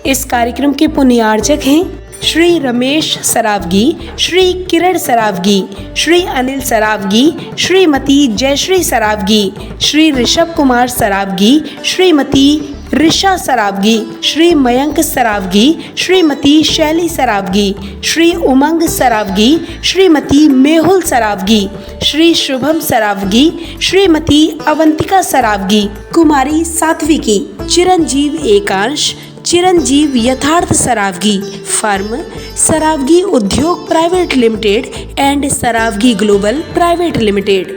इस कार्यक्रम के पुण्यार्चक हैं श्री रमेश सरावगी, श्री किरण सरावगी, श्री अनिल सरावगी, श्रीमती जयश्री सरावगी, श्री ऋषभ कुमार सरावगी, श्रीमती ऋषा सरावगी, श्री मयंक सरावगी, श्रीमती शैली सरावगी, श्री उमंग सरावगी, श्रीमती मेहुल सरावगी, श्री शुभम सरावगी, श्रीमती अवंतिका सरावगी, कुमारी सात्विकी, चिरंजीव एकांश, चिरंजीव यथार्थ Saraogi, firm Sarawagi Udyog private limited and Sarawagi global private limited.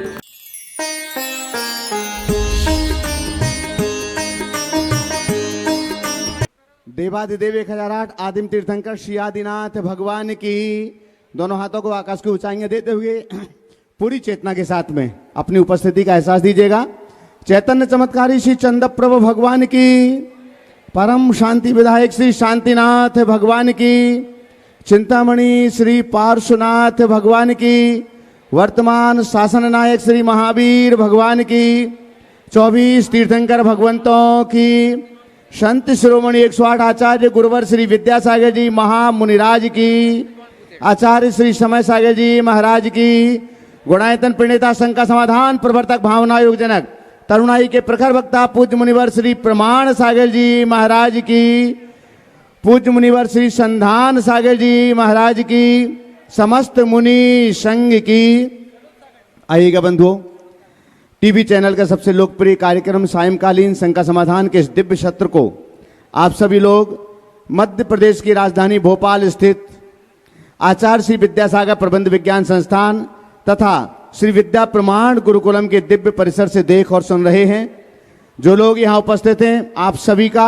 देवादिदेव 1008 आदिम तीर्थंकर श्री आदिनाथ भगवान की। दोनों हाथों को आकाश की ऊंचाइयां देते हुए पूरी चेतना के साथ में अपनी उपस्थिति का एहसास दीजिएगा। चैतन्य चमत्कारी श्री चंद्रप्रभु भगवान की, परम शांति विधायक श्री शांतिनाथ भगवान की, चिंतामणि श्री पार्श्वनाथ भगवान की, वर्तमान शासन नायक श्री महावीर भगवान की, 24 तीर्थंकर भगवंतों की, संत शिरोमणि 108 आचार्य गुरुवर श्री विद्यासागर जी महामुनिराज की, आचार्य श्री समय सागर जी महाराज की, गुणायतन प्रणेता शंका समाधान प्रवर्तक भावना योग जनक तरुणाई के प्रखर वक्ता पूज्य मुनिवर श्री प्रमाण सागर जी महाराज की, पूज्य मुनिवर श्री संधान सागर जी महाराज की, समस्त मुनि संघ की। आइएगा बंधुओं, टीवी चैनल का सबसे लोकप्रिय कार्यक्रम सायंकालीन शंका समाधान के इस दिव्य सत्र को आप सभी लोग मध्य प्रदेश की राजधानी भोपाल स्थित आचार्य श्री विद्यासागर प्रबंध विज्ञान संस्थान तथा श्री विद्या प्रमाण गुरुकुलम के दिव्य परिसर से देख और सुन रहे हैं। जो लोग यहाँ उपस्थित हैं, आप सभी का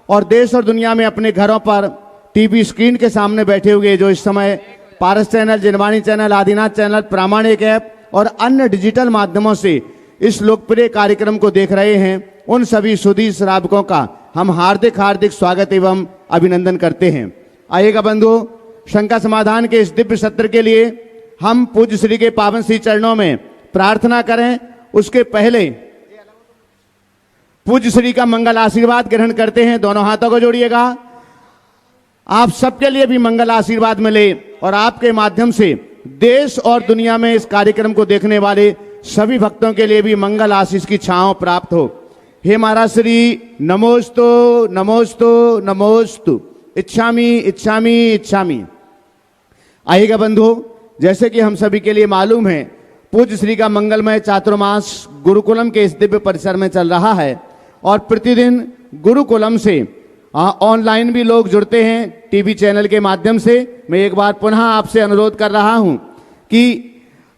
और देश और दुनिया में अपने घरों पर टीवी स्क्रीन के सामने बैठे हुए जो इस समय पारस चैनल, जिनवाणी चैनल, आदिनाथ चैनल, प्रामाणिक ऐप और अन्य डिजिटल माध्यमों से इस लोकप्रिय कार्यक्रम को देख रहे हैं, उन सभी सुधी श्रावकों का हम हार्दिक हार्दिक स्वागत एवं अभिनंदन करते हैं। आइएगा बंधुओं, शंका समाधान के इस दिव्य सत्र के लिए हम पूज्य श्री के पावन श्री चरणों में प्रार्थना करें। उसके पहले पूज्य श्री का मंगल आशीर्वाद ग्रहण करते हैं। दोनों हाथों को जोड़िएगा। आप सबके लिए भी मंगल आशीर्वाद मिले और आपके माध्यम से देश और दुनिया में इस कार्यक्रम को देखने वाले सभी भक्तों के लिए भी मंगल आशीष की छांव प्राप्त हो। हे महाराज श्री नमोस्तु नमोस्तु नमोस्तु, इच्छामि इच्छामि इच्छामि। आइएगा बंधुओं, जैसे कि हम सभी के लिए मालूम है, पूज्य श्री का मंगलमय चातुर्मास गुरुकुलम के इस दिव्य परिसर में चल रहा है और प्रतिदिन गुरुकुलम से ऑनलाइन भी लोग जुड़ते हैं टीवी चैनल के माध्यम से। मैं एक बार पुनः आपसे अनुरोध कर रहा हूं कि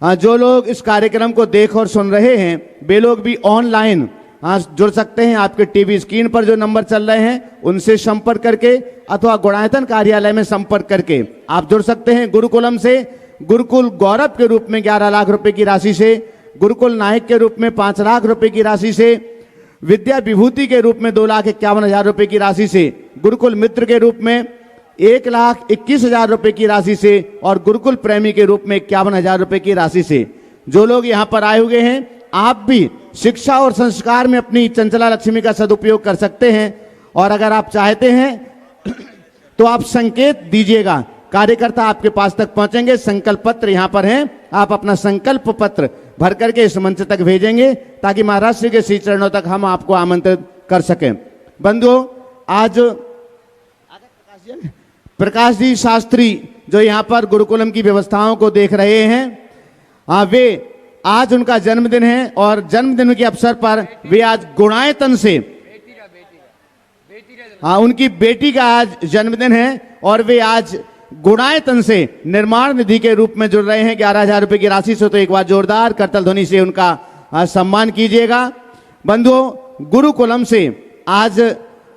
जो लोग इस कार्यक्रम को देख और सुन रहे हैं, वे लोग भी ऑनलाइन जुड़ सकते हैं। आपके टीवी स्क्रीन पर जो नंबर चल रहे हैं उनसे संपर्क करके अथवा गुणायतन कार्यालय में संपर्क करके आप जुड़ सकते हैं। गुरुकुलम से गुरुकुल गौरव के रूप में 11 लाख रुपए की राशि से, गुरुकुल नायक के रूप में 5 लाख रुपए की राशि से, विद्या विभूति के रूप में 2,51,000 रुपए की राशि से, गुरुकुल मित्र के रूप में 1,21,000 रुपए की राशि से और गुरुकुल प्रेमी के रूप में 51,000 रुपए की राशि से जो लोग यहाँ पर आए हुए हैं, आप भी शिक्षा और संस्कार में अपनी चंचला लक्ष्मी का सदुपयोग कर सकते हैं। और अगर आप चाहते हैं तो आप संकेत दीजिएगा, कार्यकर्ता आपके पास तक पहुंचेंगे। संकल्प पत्र यहाँ पर हैं, आप अपना संकल्प पत्र भर करके इस मंच तक भेजेंगे ताकि महाराज श्री के श्री चरणों तक हम आपको आमंत्रित कर सकें। बंधुओं, आज प्रकाश जी शास्त्री जो यहाँ पर गुरुकुलम की व्यवस्थाओं को देख रहे हैं, वे आज उनका जन्मदिन है और जन्मदिन के अवसर पर वे आज गुणायतन से उनकी बेटी का आज जन्मदिन है और वे आज गुणायतन से निर्माण निधि के रूप में जुड़ रहे हैं 11,000 रुपए की राशि से। तो एक बार जोरदार करतल ध्वनि से उनका सम्मान कीजिएगा। बंधुओं, गुरुकुलम से आज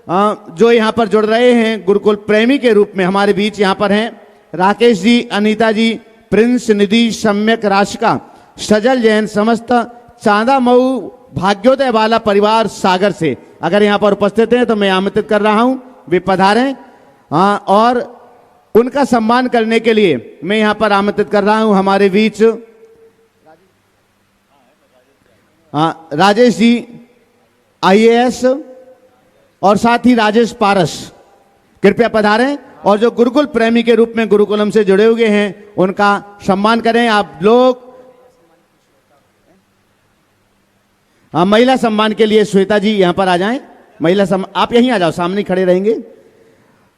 जो यहाँ पर जुड़ रहे हैं गुरुकुल प्रेमी के रूप में हमारे बीच यहाँ पर हैं राकेश जी, अनीता जी, प्रिंस, निधि, सम्यक, राशिका, सजल जैन, समस्त चांदा मऊ भाग्योदय वाला परिवार सागर से अगर यहाँ पर उपस्थित हैं तो मैं आमंत्रित कर रहा हूं, वे पधारें। और उनका सम्मान करने के लिए मैं यहाँ पर आमंत्रित कर रहा हूं हमारे बीच राजेश जी IAS और साथ ही राजेश पारस, कृपया पधारें और जो गुरुकुल प्रेमी के रूप में गुरुकुलम से जुड़े हुए हैं उनका सम्मान करें। आप लोग महिला सम्मान के लिए श्वेता जी यहां पर आ जाएं। महिला सम्मान, आप यहीं आ जाओ, सामने खड़े रहेंगे।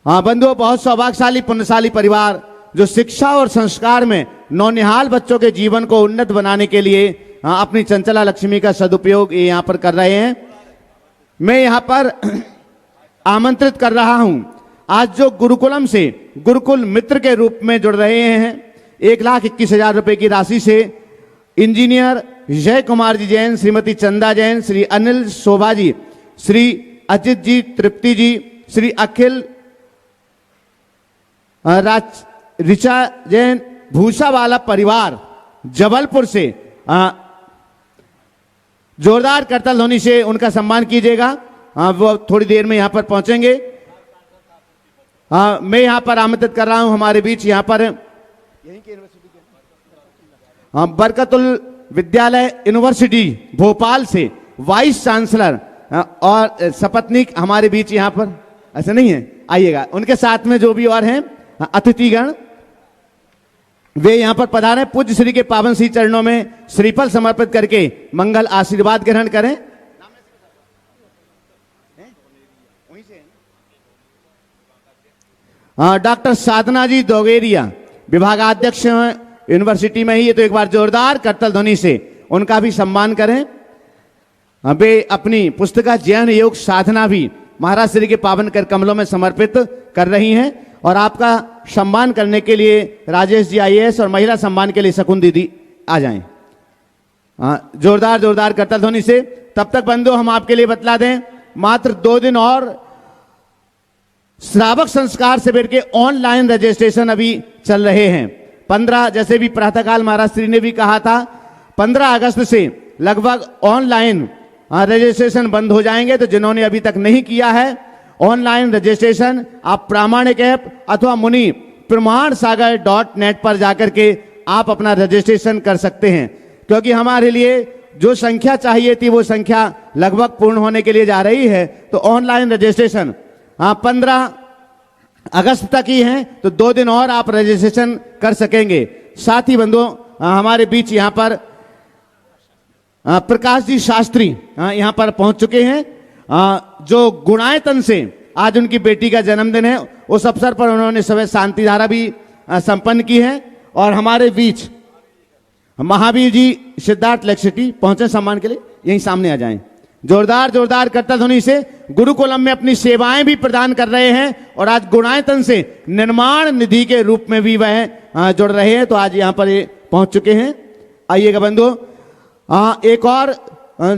बंधुओं, बहुत सौभाग्यशाली पुण्यशाली परिवार जो शिक्षा और संस्कार में नौनिहाल बच्चों के जीवन को उन्नत बनाने के लिए अपनी चंचला लक्ष्मी का सदुपयोग ये यहां पर कर रहे हैं। मैं यहां पर आमंत्रित कर रहा हूं, आज जो गुरुकुलम से गुरुकुल मित्र के रूप में जुड़ रहे हैं 1,21,000 रुपए की राशि से इंजीनियर जय कुमार जी जैन, श्रीमती चंदा जैन, श्री अनिल शोभा जी, श्री अजित जी, तृप्ति जी, श्री अखिल ऋचा जैन, भूसा वाला परिवार जबलपुर से जोरदार करतल ध्वनि से उनका सम्मान कीजिएगा। वो थोड़ी देर में यहां पर पहुंचेंगे। मैं यहां पर आमंत्रित कर रहा हूं हमारे बीच यहां पर यहीं के यूनिवर्सिटी बरकतुल विद्यालय यूनिवर्सिटी भोपाल से वाइस चांसलर और सपत्नीक हमारे बीच यहां पर, ऐसा नहीं है, आइएगा। उनके साथ में जो भी और हैं अतिथिगण वे यहां पर पधारें। पूज्य श्री के पावन श्री चरणों में श्रीफल समर्पित करके मंगल आशीर्वाद ग्रहण करें। डॉक्टर साधना जी दोगेरिया विभागाध्यक्ष यूनिवर्सिटी में ही है, तो एक बार जोरदार करतल ध्वनि से उनका भी सम्मान करें। वे अपनी पुस्तिका जैन योग साधना भी महाराज श्री के पावन कर कमलों में समर्पित कर रही हैं। और आपका सम्मान करने के लिए राजेश जी IAS और महिला सम्मान के लिए शकुन दीदी आ जाएं। जोरदार जोरदार करतल ध्वनि से। तब तक बंधु हम आपके लिए बतला दें, मात्र 2 दिन और श्रावक संस्कार शिविर के ऑनलाइन रजिस्ट्रेशन अभी चल रहे हैं। 15, जैसे भी प्रातःकाल महाराज श्री ने भी कहा था, 15 अगस्त से लगभग ऑनलाइन रजिस्ट्रेशन बंद हो जाएंगे। तो जिन्होंने अभी तक नहीं किया है ऑनलाइन रजिस्ट्रेशन, आप प्रामाणिक ऐप अथवा मुनि प्रमाण सागर.net पर जाकर के आप अपना रजिस्ट्रेशन कर सकते हैं, क्योंकि हमारे लिए जो संख्या चाहिए थी वो संख्या लगभग पूर्ण होने के लिए जा रही है। तो ऑनलाइन रजिस्ट्रेशन 15 अगस्त तक ही है, तो 2 दिन और आप रजिस्ट्रेशन कर सकेंगे। साथ ही बंधुओं, हमारे बीच यहाँ पर प्रकाश जी शास्त्री यहाँ पर पहुंच चुके हैं, जो गुणायतन से आज उनकी बेटी का जन्मदिन है। उस अवसर पर उन्होंने सवै शांति धारा भी संपन्न की है। और हमारे बीच महावीर जी सिद्धार्थ लेक्सिटी पहुंचे सम्मान के लिए, यहीं सामने आ जाएं। जोरदार जोरदार करतल ध्वनि से गुरुकुलम में अपनी सेवाएं भी प्रदान कर रहे हैं और आज गुणायतन से निर्माण निधि के रूप में भी वह जुड़ रहे हैं। तो आज यहां पर ये पहुंच चुके हैं। आइएगा बंधुओं, एक और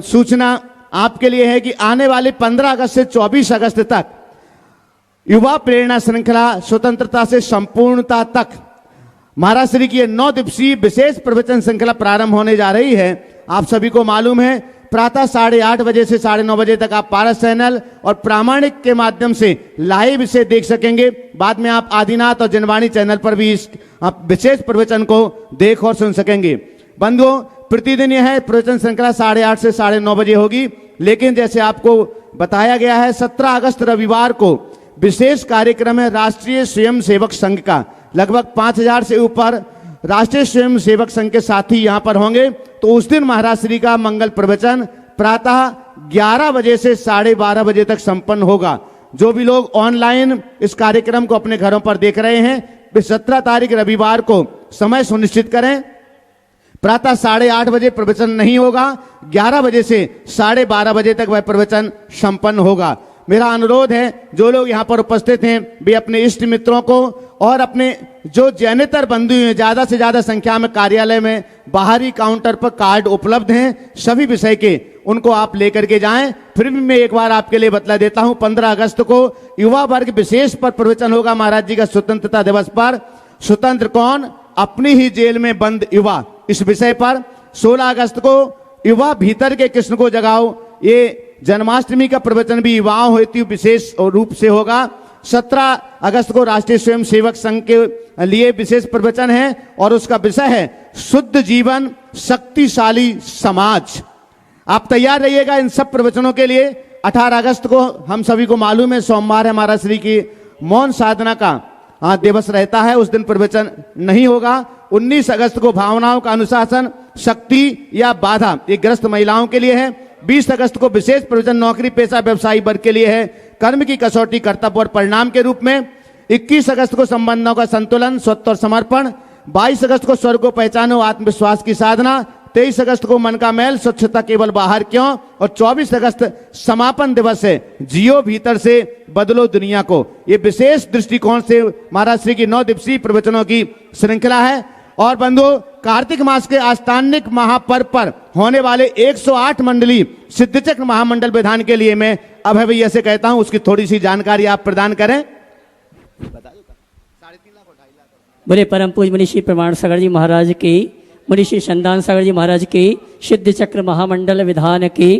सूचना आपके लिए है कि आने वाले 15 अगस्त से 24 अगस्त तक युवा प्रेरणा श्रृंखला स्वतंत्रता से संपूर्णता तक महाराज श्री की 9 दिवसीय विशेष प्रवचन श्रृंखला प्रारंभ होने जा रही है। आप सभी को मालूम है, प्रातः 8:30 बजे से 9:30 बजे तक आप पारस चैनल और प्रामाणिक के माध्यम से लाइव इसे देख सकेंगे। बाद में आप आदिनाथ और जनवाणी चैनल पर भी इस विशेष प्रवचन को देख और सुन सकेंगे। बंधुओं, प्रतिदिन यह प्रवचन श्रृंखला 8:30 से 9:30 बजे होगी, लेकिन जैसे आपको बताया गया है 17 अगस्त रविवार को विशेष कार्यक्रम है राष्ट्रीय स्वयं सेवक संघ का। लगभग 5000 से ऊपर राष्ट्रीय स्वयं सेवक संघ के साथी यहां पर होंगे। तो उस दिन महाराज श्री का मंगल प्रवचन प्रातः 11 बजे से 12:30 बजे तक संपन्न होगा। जो भी लोग ऑनलाइन इस कार्यक्रम को अपने घरों पर देख रहे हैं, वे 17 तारीख रविवार को समय सुनिश्चित करें। प्रातः 8:30 बजे प्रवचन नहीं होगा, 11 बजे से 12:30 बजे तक वह प्रवचन संपन्न होगा। मेरा अनुरोध है, जो लोग यहाँ पर उपस्थित हैं वे अपने इष्ट मित्रों को और अपने जो जैनेतर बंधु हैं, ज्यादा से ज्यादा संख्या में कार्यालय में बाहरी काउंटर पर कार्ड उपलब्ध हैं सभी विषय के, उनको आप लेकर के जाएं। फिर भी मैं एक बार आपके लिए बतला देता हूं, 15 अगस्त को युवा वर्ग विशेष पर प्रवचन होगा महाराज जी का स्वतंत्रता दिवस पर। स्वतंत्र कौन? अपनी ही जेल में बंद युवा, इस विषय पर। 16 अगस्त को युवा भीतर के कृष्ण को जगाओ, ये जन्माष्टमी का प्रवचन भी युवाओं हेतु विशेष रूप से होगा। 17 अगस्त को राष्ट्रीय स्वयं सेवक संघ के लिए विशेष प्रवचन है और उसका विषय है शुद्ध जीवन शक्तिशाली समाज। आप तैयार रहिएगा इन सब प्रवचनों के लिए। 18 अगस्त को हम सभी को मालूम है सोमवार है महाराज श्री की मौन साधना का दिवस रहता है, उस दिन प्रवचन नहीं होगा। 19 अगस्त को भावनाओं का अनुशासन, शक्ति या बाधा, ये ग्रस्त महिलाओं के लिए है। 20 अगस्त को विशेष प्रवचन नौकरी पेशा व्यवसायी वर्ग के लिए है, कर्म की कसौटी कर्तव्य और परिणाम के रूप में। 21 अगस्त को संबंधों का संतुलन, स्वत्व और समर्पण। 22 अगस्त को स्वर्ग को पहचानो, आत्मविश्वास की साधना। 23 अगस्त को मन का मैल, स्वच्छता केवल बाहर क्यों। और 24 अगस्त समापन दिवस है, जियो भीतर से बदलो दुनिया को। ये विशेष दृष्टिकोण से महाराज श्री की 9 दिवसीय प्रवचनों की श्रृंखला है। और बंधु, कार्तिक मास के आस्थानिक महापर्व पर होने वाले 108 मंडली सिद्धचक्र महामंडल विधान के लिए मैं अभय भैया से कहता हूं उसकी थोड़ी सी जानकारी आप प्रदान करें। बोले परम पूज मनीषी प्रमाण सागर जी महाराज की, मनीषी संदान सागर जी महाराज की सिद्ध चक्र महामंडल विधान की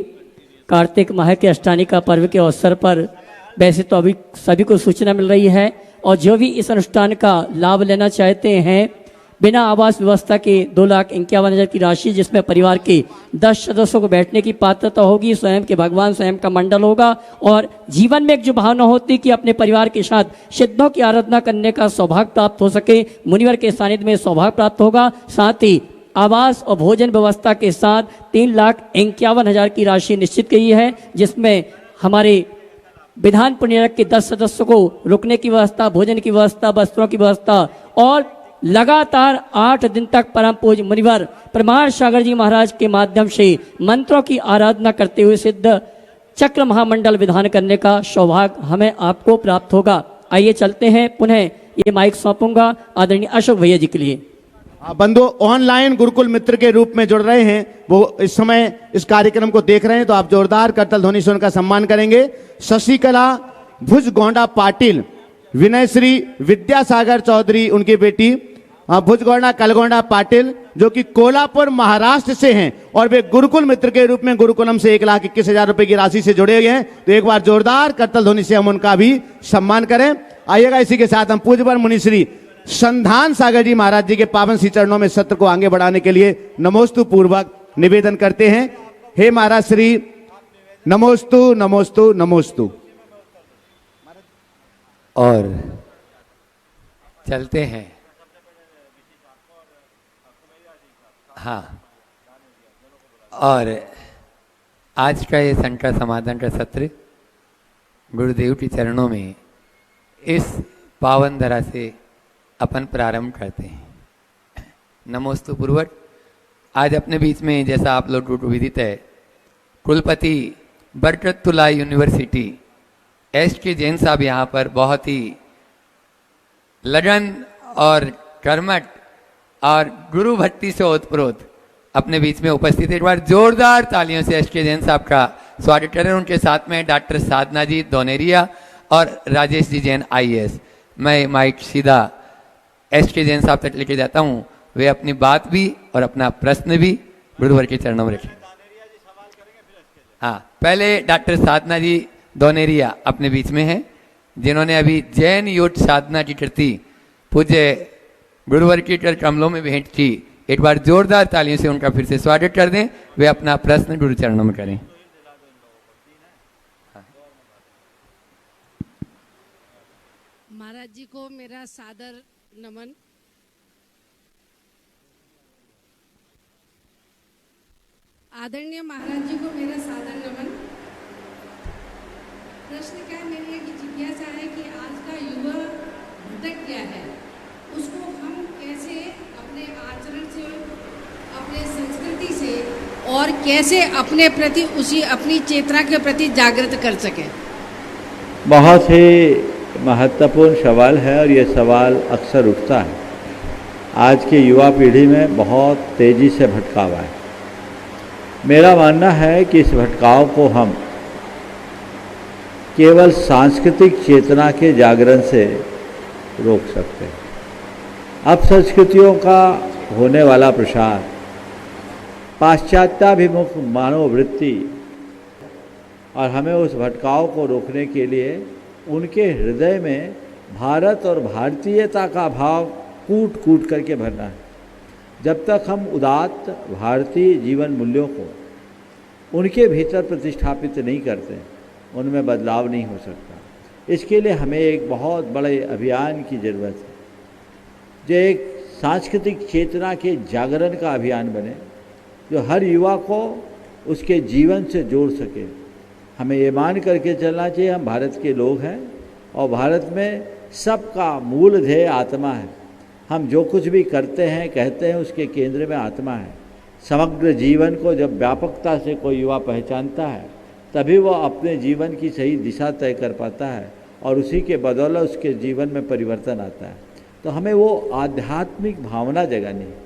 कार्तिक माह के अष्टानिका पर्व के अवसर पर वैसे तो अभी सभी को सूचना मिल रही है, और जो भी इस अनुष्ठान का लाभ लेना चाहते हैं, बिना आवास व्यवस्था के 2,51,000 की राशि, जिसमें परिवार के 10 सदस्यों को बैठने की पात्रता होगी, स्वयं के भगवान स्वयं का मंडल होगा, और जीवन में एक जो भावना होती कि अपने परिवार के साथ सिद्धों की आराधना करने का सौभाग्य प्राप्त हो सके, मुनिवर के सानिध्य में सौभाग्य प्राप्त होगा। साथ ही आवास और भोजन व्यवस्था के साथ 3,51,000 की राशि निश्चित की है, जिसमें हमारे विधान पुण्यरक के 10 सदस्यों को रुकने की व्यवस्था, भोजन की व्यवस्था, वस्त्रों की व्यवस्था, और लगातार 8 दिन तक परम पूज मुनिवर प्रमाण सागर जी महाराज के माध्यम से मंत्रों की आराधना करते हुए सिद्ध चक्र महामंडल विधान करने का सौभाग्य हमें आपको प्राप्त होगा। आइए चलते हैं, पुनः ये माइक सौंपूंगा आदरणीय अशोक भैया जी के लिए। बंधु ऑनलाइन गुरुकुल मित्र के रूप में जुड़ रहे हैं, वो इस समय इस कार्यक्रम को देख रहे हैं, तो आप जोरदार करतल ध्वनि से उनका सम्मान करेंगे। शशिकला भुजगौंडा पाटिल, विनय श्री विद्यासागर चौधरी उनकी बेटी, भुजगौंडा कलगौंडा पाटिल, जो कि कोल्हापुर महाराष्ट्र से हैं, और वे गुरुकुल मित्र के रूप में गुरुकुलम से 1,21,000 रुपए की राशि से जुड़े हुए हैं। तो एक बार जोरदार करतल ध्वनि से हम उनका भी सम्मान करें। आइएगा, इसी के साथ हम पूज्यवर मुनि श्री संधान सागर जी महाराज जी के पावन श्री चरणों में सत्र को आगे बढ़ाने के लिए नमोस्तु पूर्वक निवेदन करते हैं। हे महाराज श्री, नमोस्तु नमोस्तु नमोस्तु। और चलते हैं। हाँ, और आज का ये संकट समाधान का सत्र गुरुदेव के चरणों में इस पावन धरा से अपन प्रारंभ करते हैं। नमोस्तु पूर्वक आज अपने बीच में, जैसा आप लोगों को विदित है, कुलपति बरकतुल्लाह यूनिवर्सिटी SK जैन साहब यहाँ पर बहुत ही लगन और कर्मठ और गुरु भक्ति से ओतप्रोत अपने बीच में उपस्थित है। एक बार जोरदार तालियों से SK जैन साहब का स्वागत करें। उनके साथ में डॉक्टर साधना जी दोनेरिया और राजेश जी जैन IAS। मैं माइक सीधा SK जैन साहब तक लेके जाता हूँ, वे अपनी बात भी और अपना प्रश्न भी गुरुवर के चरणों में रखें। हाँ, पहले डॉक्टर साधना जी दोनेरिया अपने बीच में हैं, जिन्होंने अभी जैन योग साधना की कृति पूज्य गुरुवर के कर कमलों में भेंट की। एक बार जोरदार तालियों से उनका फिर से स्वागत कर दें, वे अपना प्रश्न गुरु चरणों में करें। महाराज जी को मेरा सादर नमन। आदरणीय महाराज जी को मेरा सादर नमन। प्रश्न क्या है, मेरी एक जिज्ञासा है कि आज का युवा भटक गया है, उसको हम कैसे अपने आचरण से, अपने संस्कृति से, और कैसे अपने प्रति उसी अपनी चेतना के प्रति जागृत कर सकें। बहुत ही महत्वपूर्ण सवाल है, और ये सवाल अक्सर उठता है। आज की युवा पीढ़ी में बहुत तेज़ी से भटकाव है। मेरा मानना है कि इस भटकाव को हम केवल सांस्कृतिक चेतना के जागरण से रोक सकते हैं। अब संस्कृतियों का होने वाला प्रसार, पाश्चात्याभिमुख मानववृत्ति, और हमें उस भटकाव को रोकने के लिए उनके हृदय में भारत और भारतीयता का भाव कूट कूट करके भरना है। जब तक हम उदात्त भारतीय जीवन मूल्यों को उनके भीतर प्रतिष्ठापित नहीं करते, उनमें बदलाव नहीं हो सकता। इसके लिए हमें एक बहुत बड़े अभियान की ज़रूरत है, जो एक सांस्कृतिक चेतना के जागरण का अभियान बने, जो हर युवा को उसके जीवन से जोड़ सके। हमें ये मान करके चलना चाहिए हम भारत के लोग हैं और भारत में सबका मूल ध्येय आत्मा है। हम जो कुछ भी करते हैं कहते हैं उसके केंद्र में आत्मा है। समग्र जीवन को जब व्यापकता से कोई युवा पहचानता है तभी वो अपने जीवन की सही दिशा तय कर पाता है और उसी के बदौलत उसके जीवन में परिवर्तन आता है। तो हमें वो आध्यात्मिक भावना जगानी है।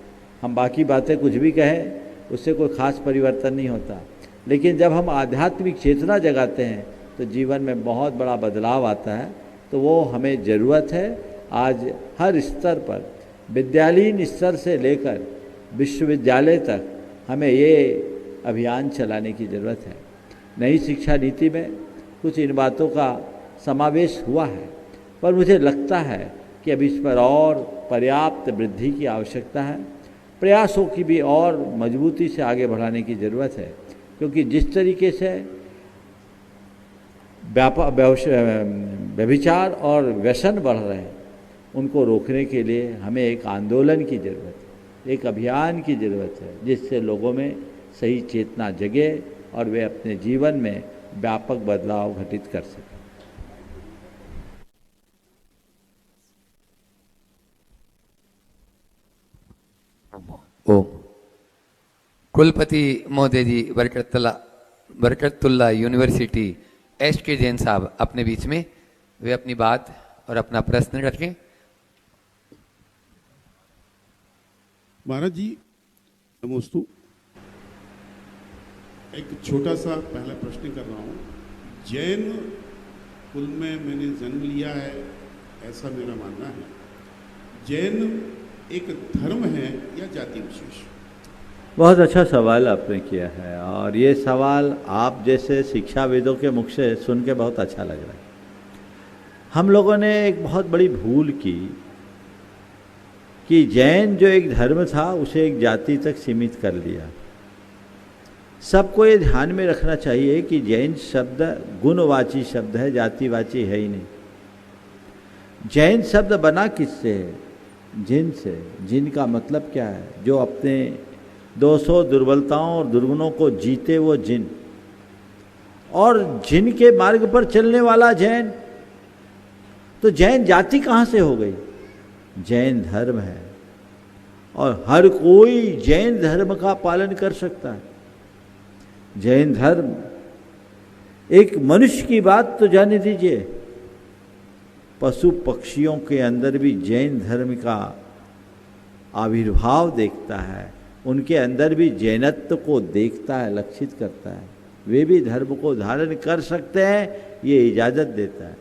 हम बाकी बातें कुछ भी कहें उससे कोई खास परिवर्तन नहीं होता, लेकिन जब हम आध्यात्मिक चेतना जगाते हैं तो जीवन में बहुत बड़ा बदलाव आता है। तो वो हमें ज़रूरत है। आज हर स्तर पर, विद्यालयीन स्तर से लेकर विश्वविद्यालय तक हमें ये अभियान चलाने की ज़रूरत है। नई शिक्षा नीति में कुछ इन बातों का समावेश हुआ है, पर मुझे लगता है कि अब इस पर और पर्याप्त वृद्धि की आवश्यकता है। प्रयासों की भी और मजबूती से आगे बढ़ाने की ज़रूरत है, क्योंकि जिस तरीके से व्यभिचार और व्यसन बढ़ रहे हैं उनको रोकने के लिए हमें एक आंदोलन की ज़रूरत है, एक अभियान की ज़रूरत है, जिससे लोगों में सही चेतना जगे और वे अपने जीवन में व्यापक बदलाव घटित कर सकें। ओम। कुलपति महोदय जी बरकतुल्ला यूनिवर्सिटी SK जैन साहब अपने बीच में, वे अपनी बात और अपना प्रश्न रखें। महाराज जी नमोस्तु। एक छोटा सा पहला प्रश्न कर रहा हूँ। जैन कुल में मैंने जन्म लिया है, ऐसा मेरा मानना है। जैन एक धर्म है या जाति विशेष? बहुत अच्छा सवाल आपने किया है, और ये सवाल आप जैसे शिक्षाविदों के मुख से सुन के बहुत अच्छा लग रहा है। हम लोगों ने एक बहुत बड़ी भूल की कि जैन जो एक धर्म था उसे एक जाति तक सीमित कर लिया। सबको ये ध्यान में रखना चाहिए कि जैन शब्द गुणवाची शब्द है, जातिवाची है ही नहीं। जैन शब्द बना किससे है? जिन से। जिन का मतलब क्या है? जो अपने 200 दुर्बलताओं और दुर्गुणों को जीते वो जिन, और जिन के मार्ग पर चलने वाला जैन। तो जैन जाति कहाँ से हो गई? जैन धर्म है, और हर कोई जैन धर्म का पालन कर सकता है। जैन धर्म एक मनुष्य की बात तो जाने दीजिए, पशु पक्षियों के अंदर भी जैन धर्म का आविर्भाव देखता है, उनके अंदर भी जैनत्व को देखता है, लक्षित करता है। वे भी धर्म को धारण कर सकते हैं, ये इजाज़त देता है।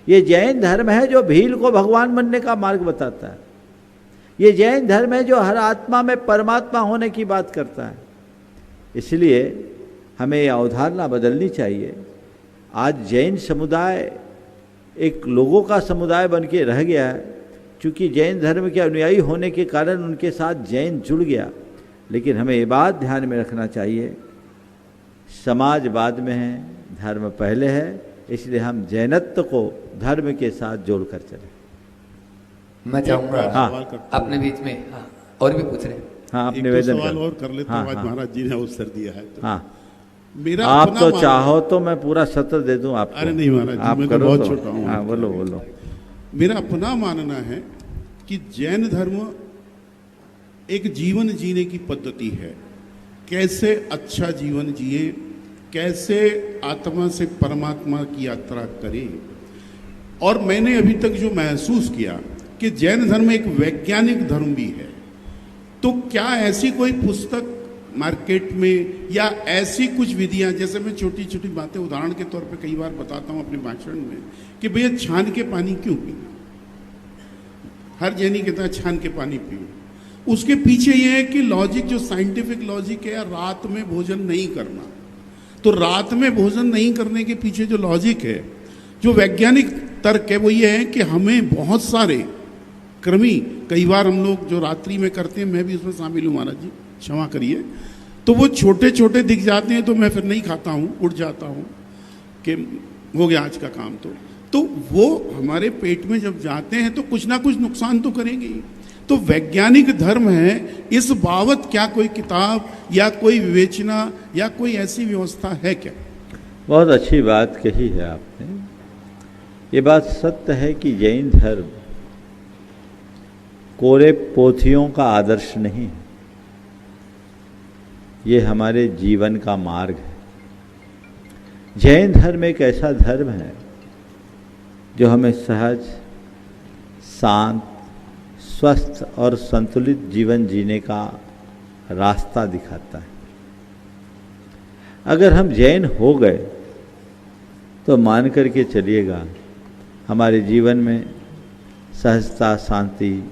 ये जैन धर्म है जो भील को भगवान बनने का मार्ग बताता है। ये जैन धर्म है जो हर आत्मा में परमात्मा होने की बात करता है। इसलिए हमें यह अवधारणा बदलनी चाहिए। आज जैन समुदाय एक लोगों का समुदाय बन के रह गया है, क्योंकि जैन धर्म के अनुयायी होने के कारण उनके साथ जैन जुड़ गया। लेकिन हमें ये बात ध्यान में रखना चाहिए, समाज बाद में है, धर्म पहले है। इसलिए हम जैनत्व को धर्म के साथ जोड़कर चलें। मैं चाहूँगा हाँ अपने बीच में और भी पूछ रहे हैं। हाँ, आप एक निवेदन सवाल करें। और कर लेता हूँ। आज महाराज जी ने अवसर दिया है तो। हाँ, मेरा आप अपना तो मानना- चाहो तो मैं पूरा सत्र दे दूं आपको। अरे नहीं महाराज जी, आप मैं तो करो बहुत तो। छोटा हूँ। हाँ, बोलो बोलो। मेरा अपना मानना है कि जैन धर्म एक जीवन जीने की पद्धति है। कैसे अच्छा जीवन जिए, कैसे आत्मा से परमात्मा की यात्रा करे। और मैंने अभी तक जो महसूस किया कि जैन धर्म एक वैज्ञानिक धर्म भी है। तो क्या ऐसी कोई पुस्तक मार्केट में या ऐसी कुछ विधियां, जैसे मैं छोटी छोटी बातें उदाहरण के तौर पे कई बार बताता हूं अपने भाषण में कि भैया छान के पानी क्यों पीना? हर जैनी कहता है छान के पानी पियो। उसके पीछे ये है कि लॉजिक, जो साइंटिफिक लॉजिक है, रात में भोजन नहीं करना। तो रात में भोजन नहीं करने के पीछे जो लॉजिक है, जो वैज्ञानिक तर्क है, वो ये है कि हमें बहुत सारे कृमि, कई बार हम लोग जो रात्रि में करते हैं, मैं भी उसमें शामिल हूँ महाराज जी, क्षमा करिए, तो वो छोटे छोटे दिख जाते हैं, तो मैं फिर नहीं खाता हूँ, उठ जाता हूँ कि हो गया आज का काम। तो वो हमारे पेट में जब जाते हैं तो कुछ ना कुछ नुकसान तो करेंगे ही। तो वैज्ञानिक धर्म है, इस बाबत क्या कोई किताब या कोई विवेचना या कोई ऐसी व्यवस्था है क्या? बहुत अच्छी बात कही है आपने। ये बात सत्य है कि जैन धर्म कोरे पोथियों का आदर्श नहीं है, ये हमारे जीवन का मार्ग है। जैन धर्म एक ऐसा धर्म है जो हमें सहज, शांत, स्वस्थ और संतुलित जीवन जीने का रास्ता दिखाता है। अगर हम जैन हो गए तो मान करके चलिएगा हमारे जीवन में सहजता, शांति,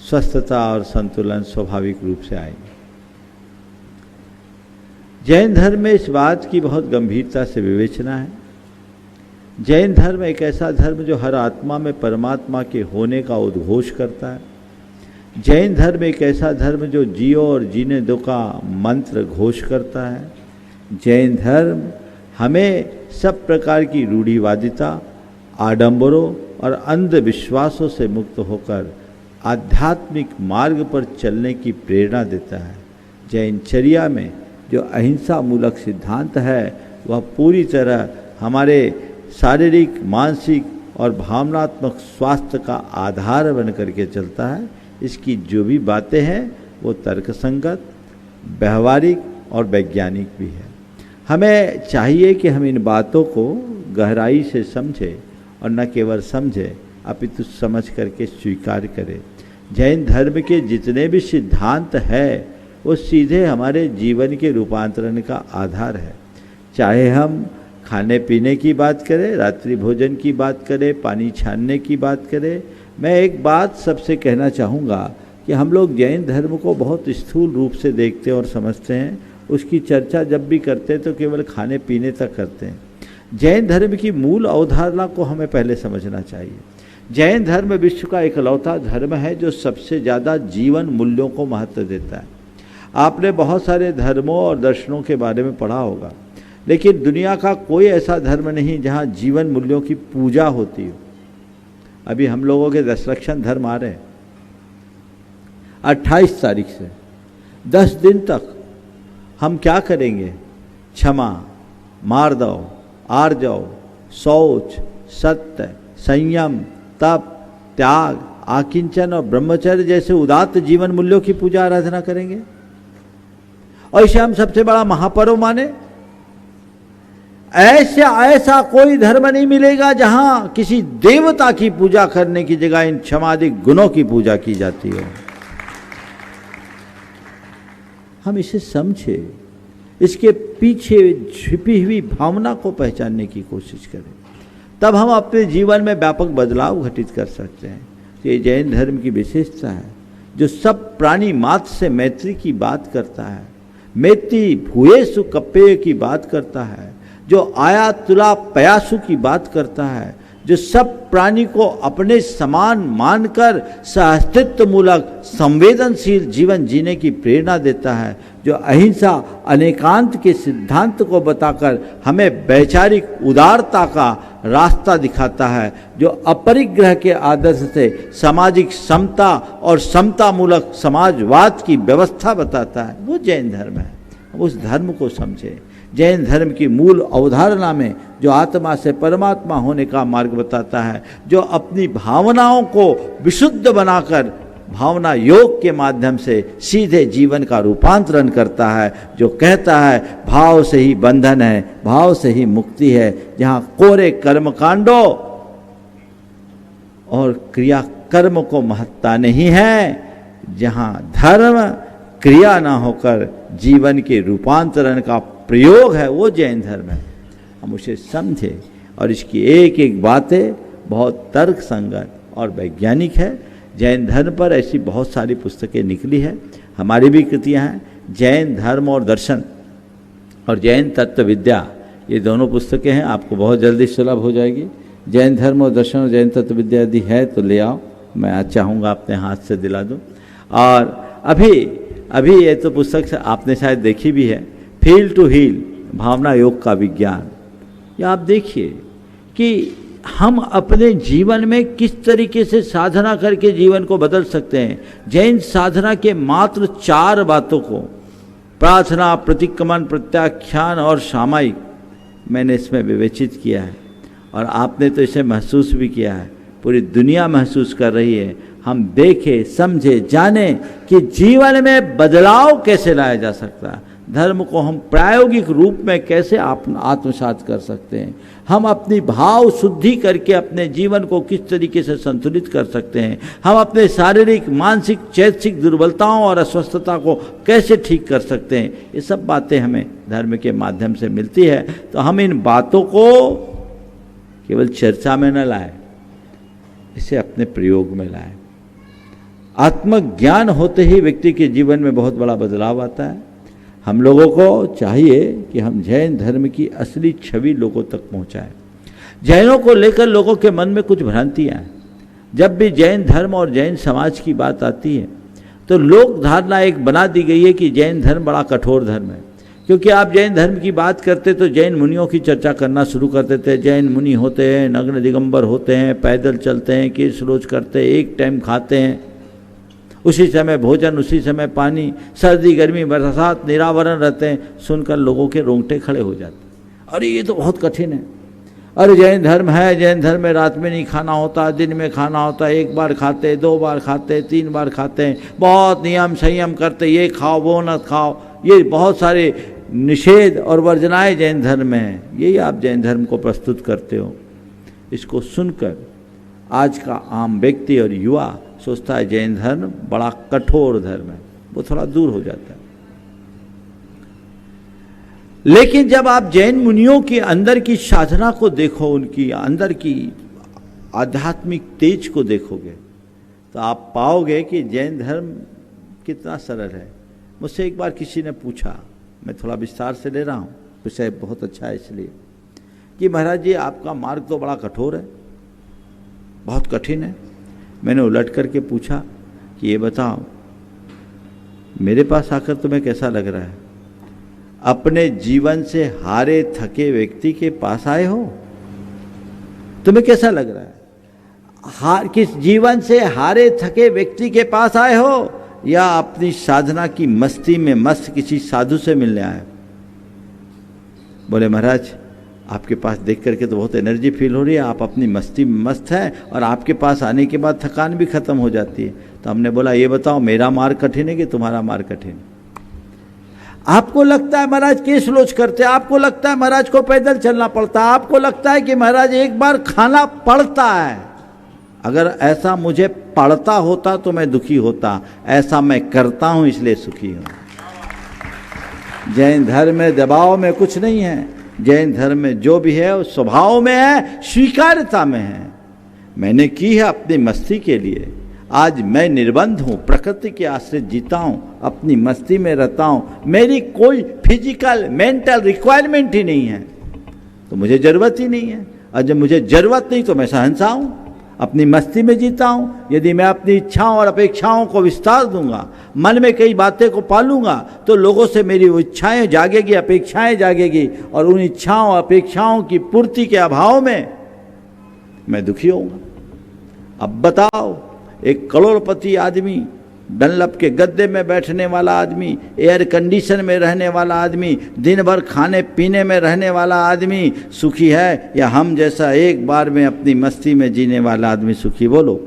स्वस्थता और संतुलन स्वाभाविक रूप से आएंगे। जैन धर्म में इस बात की बहुत गंभीरता से विवेचना है। जैन धर्म एक ऐसा धर्म जो हर आत्मा में परमात्मा के होने का उद्घोष करता है। जैन धर्म एक ऐसा धर्म जो जियो और जीने दो का मंत्र घोष करता है। जैन धर्म हमें सब प्रकार की रूढ़िवादिता, आडंबरों और अंधविश्वासों से मुक्त होकर आध्यात्मिक मार्ग पर चलने की प्रेरणा देता है। जैनचर्या में जो अहिंसा मूलक सिद्धांत है वह पूरी तरह हमारे शारीरिक, मानसिक और भावनात्मक स्वास्थ्य का आधार बन करके चलता है। इसकी जो भी बातें हैं वो तर्कसंगत, व्यवहारिक और वैज्ञानिक भी है। हमें चाहिए कि हम इन बातों को गहराई से समझें और न केवल समझें अपितु समझ करके स्वीकार करें। जैन धर्म के जितने भी सिद्धांत हैं वो सीधे हमारे जीवन के रूपांतरण का आधार है। चाहे हम खाने पीने की बात करें, रात्रि भोजन की बात करें, पानी छानने की बात करें, मैं एक बात सबसे कहना चाहूँगा कि हम लोग जैन धर्म को बहुत स्थूल रूप से देखते और समझते हैं। उसकी चर्चा जब भी करते हैं तो केवल खाने पीने तक करते हैं। जैन धर्म की मूल अवधारणा को हमें पहले समझना चाहिए। जैन धर्म विश्व का इकलौता धर्म है जो सबसे ज़्यादा जीवन मूल्यों को महत्व देता है। आपने बहुत सारे धर्मों और दर्शनों के बारे में पढ़ा होगा, लेकिन दुनिया का कोई ऐसा धर्म नहीं जहाँ जीवन मूल्यों की पूजा होती हो। अभी हम लोगों के दशलक्षण धर्म आ रहे हैं। 28 तारीख से 10 दिन तक हम क्या करेंगे? क्षमा, मार्दव, आर्जव, शौच, सत्य, संयम, तप, त्याग, आकिंचन और ब्रह्मचर्य जैसे उदात्त जीवन मूल्यों की पूजा आराधना करेंगे और इसे हम सबसे बड़ा महापर्व माने। ऐसा कोई धर्म नहीं मिलेगा जहां किसी देवता की पूजा करने की जगह इन क्षमादिक गुणों की पूजा की जाती हो। हम इसे समझे, इसके पीछे छिपी हुई भावना को पहचानने की कोशिश करें, तब हम अपने जीवन में व्यापक बदलाव घटित कर सकते हैं। तो ये जैन धर्म की विशेषता है जो सब प्राणी मात्र से मैत्री की बात करता है, मैत्री भूयेषु कप्पेय की बात करता है, जो आया तुला पयासु की बात करता है, जो सब प्राणी को अपने समान मानकर सहअस्तित्व मूलक संवेदनशील जीवन जीने की प्रेरणा देता है, जो अहिंसा अनेकांत के सिद्धांत को बताकर हमें वैचारिक उदारता का रास्ता दिखाता है, जो अपरिग्रह के आदर्श से सामाजिक समता और समता मूलक समाजवाद की व्यवस्था बताता है, वो जैन धर्म है। उस धर्म को समझे। जैन धर्म की मूल अवधारणा में जो आत्मा से परमात्मा होने का मार्ग बताता है, जो अपनी भावनाओं को विशुद्ध बनाकर भावना योग के माध्यम से सीधे जीवन का रूपांतरण करता है, जो कहता है भाव से ही बंधन है, भाव से ही मुक्ति है। जहाँ कोरे कर्मकांडों और क्रिया कर्म को महत्ता नहीं है, जहाँ धर्म क्रिया ना होकर जीवन के रूपांतरण का प्रयोग है, वो जैन धर्म है। हम उसे समझे और इसकी एक एक बातें बहुत तर्क संगत और वैज्ञानिक है। जैन धर्म पर ऐसी बहुत सारी पुस्तकें निकली है, हमारी भी कृतियाँ हैं। जैन धर्म और दर्शन और जैन तत्व विद्या, ये दोनों पुस्तकें हैं, आपको बहुत जल्दी सुलभ हो जाएगी। जैन धर्म और दर्शन और जैन तत्व विद्या यदि है तो ले आओ, मैं आज चाहूँगा अपने हाथ से दिला दूँ। और अभी ये तो पुस्तक से आपने शायद देखी भी है, फील टू हील, भावना योग का विज्ञान। या आप देखिए कि हम अपने जीवन में किस तरीके से साधना करके जीवन को बदल सकते हैं। जैन साधना के मात्र 4 बातों को, प्रार्थना, प्रतिक्रमण, प्रत्याख्यान और सामायिक, मैंने इसमें विवेचित किया है और आपने तो इसे महसूस भी किया है, पूरी दुनिया महसूस कर रही है। हम देखें, समझे, जाने कि जीवन में बदलाव कैसे लाया जा सकता है, धर्म को हम प्रायोगिक रूप में कैसे आत्मसात कर सकते हैं, हम अपनी भाव शुद्धि करके अपने जीवन को किस तरीके से संतुलित कर सकते हैं, हम अपने शारीरिक, मानसिक, चैतसिक दुर्बलताओं और अस्वस्थता को कैसे ठीक कर सकते हैं। ये सब बातें हमें धर्म के माध्यम से मिलती है। तो हम इन बातों को केवल चर्चा में न लाएं, इसे अपने प्रयोग में लाएं। आत्मज्ञान होते ही व्यक्ति के जीवन में बहुत बड़ा बदलाव आता है। हम लोगों को चाहिए कि हम जैन धर्म की असली छवि लोगों तक पहुंचाएं। जैनों को लेकर लोगों के मन में कुछ भ्रांतियां हैं। जब भी जैन धर्म और जैन समाज की बात आती है तो लोक धारणा एक बना दी गई है कि जैन धर्म बड़ा कठोर धर्म है। क्योंकि आप जैन धर्म की बात करते तो जैन मुनियों की चर्चा करना शुरू कर देते हैं। जैन मुनि होते हैं, नग्न दिगंबर होते हैं, पैदल चलते हैं, केश रोज करते हैं, एक टाइम खाते हैं, उसी समय भोजन, उसी समय पानी, सर्दी गर्मी बरसात निरावरण रहते हैं। सुनकर लोगों के रोंगटे खड़े हो जाते हैं, अरे ये तो बहुत कठिन है। अरे जैन धर्म है, जैन धर्म में रात में नहीं खाना होता, दिन में खाना होता है, 1 बार खाते, 2 बार खाते, 3 बार खाते हैं, बहुत नियम संयम करते, ये खाओ वो न खाओ, ये बहुत सारे निषेध और वर्जनाएं जैन धर्म में हैं। यही आप जैन धर्म को प्रस्तुत करते हो। इसको सुनकर आज का आम व्यक्ति और युवा सोचता है जैन धर्म बड़ा कठोर धर्म है, वो थोड़ा दूर हो जाता है। लेकिन जब आप जैन मुनियों के अंदर की साधना को देखो, उनकी अंदर की आध्यात्मिक तेज को देखोगे तो आप पाओगे कि जैन धर्म कितना सरल है। मुझसे एक बार किसी ने पूछा, मैं थोड़ा विस्तार से ले रहा हूँ, विषय बहुत अच्छा है इसलिए, कि महाराज जी आपका मार्ग तो बड़ा कठोर है, बहुत कठिन है। मैंने उलट करके पूछा कि ये बताओ मेरे पास आकर तुम्हें कैसा लग रहा है? अपने जीवन से हारे थके व्यक्ति के पास आए हो, तुम्हें कैसा लग रहा है? किस जीवन से हारे थके व्यक्ति के पास आए हो या अपनी साधना की मस्ती में मस्त किसी साधु से मिलने आए? बोले महाराज आपके पास देख करके तो बहुत एनर्जी फील हो रही है, आप अपनी मस्ती में मस्त हैं और आपके पास आने के बाद थकान भी खत्म हो जाती है। तो हमने बोला ये बताओ मेरा मार्ग कठिन है कि तुम्हारा मार्ग कठिन है? आपको लगता है महाराज केश रोज करते, आपको लगता है महाराज को पैदल चलना पड़ता है, आपको लगता है कि महाराज 1 बार खाना पड़ता है। अगर ऐसा मुझे पड़ता होता तो मैं दुखी होता, ऐसा मैं करता हूं इसलिए सुखी हूं। जैन धर्म में दबाव में कुछ नहीं है। जैन धर्म में जो भी है वो स्वभाव में है, स्वीकार्यता में है। मैंने की है अपनी मस्ती के लिए, आज मैं निर्बंध हूँ, प्रकृति के आश्रित जीता हूँ, अपनी मस्ती में रहता हूँ, मेरी कोई फिजिकल मेंटल रिक्वायरमेंट ही नहीं है, तो मुझे ज़रूरत ही नहीं है। और जब मुझे ज़रूरत नहीं तो मैं शहंशाह हूँ, अपनी मस्ती में जीता हूँ। यदि मैं अपनी इच्छाओं और अपेक्षाओं को विस्तार दूंगा, मन में कई बातें को पालूंगा, तो लोगों से मेरी वो इच्छाएं जागेगी, अपेक्षाएं जागेगी, और उन इच्छाओं अपेक्षाओं की पूर्ति के अभाव में मैं दुखी होऊंगा। अब बताओ, एक करोड़पति आदमी, डनलप के गद्दे में बैठने वाला आदमी, एयर कंडीशन में रहने वाला आदमी, दिन भर खाने पीने में रहने वाला आदमी सुखी है, या हम जैसा एक बार में अपनी मस्ती में जीने वाला आदमी सुखी? बोलो,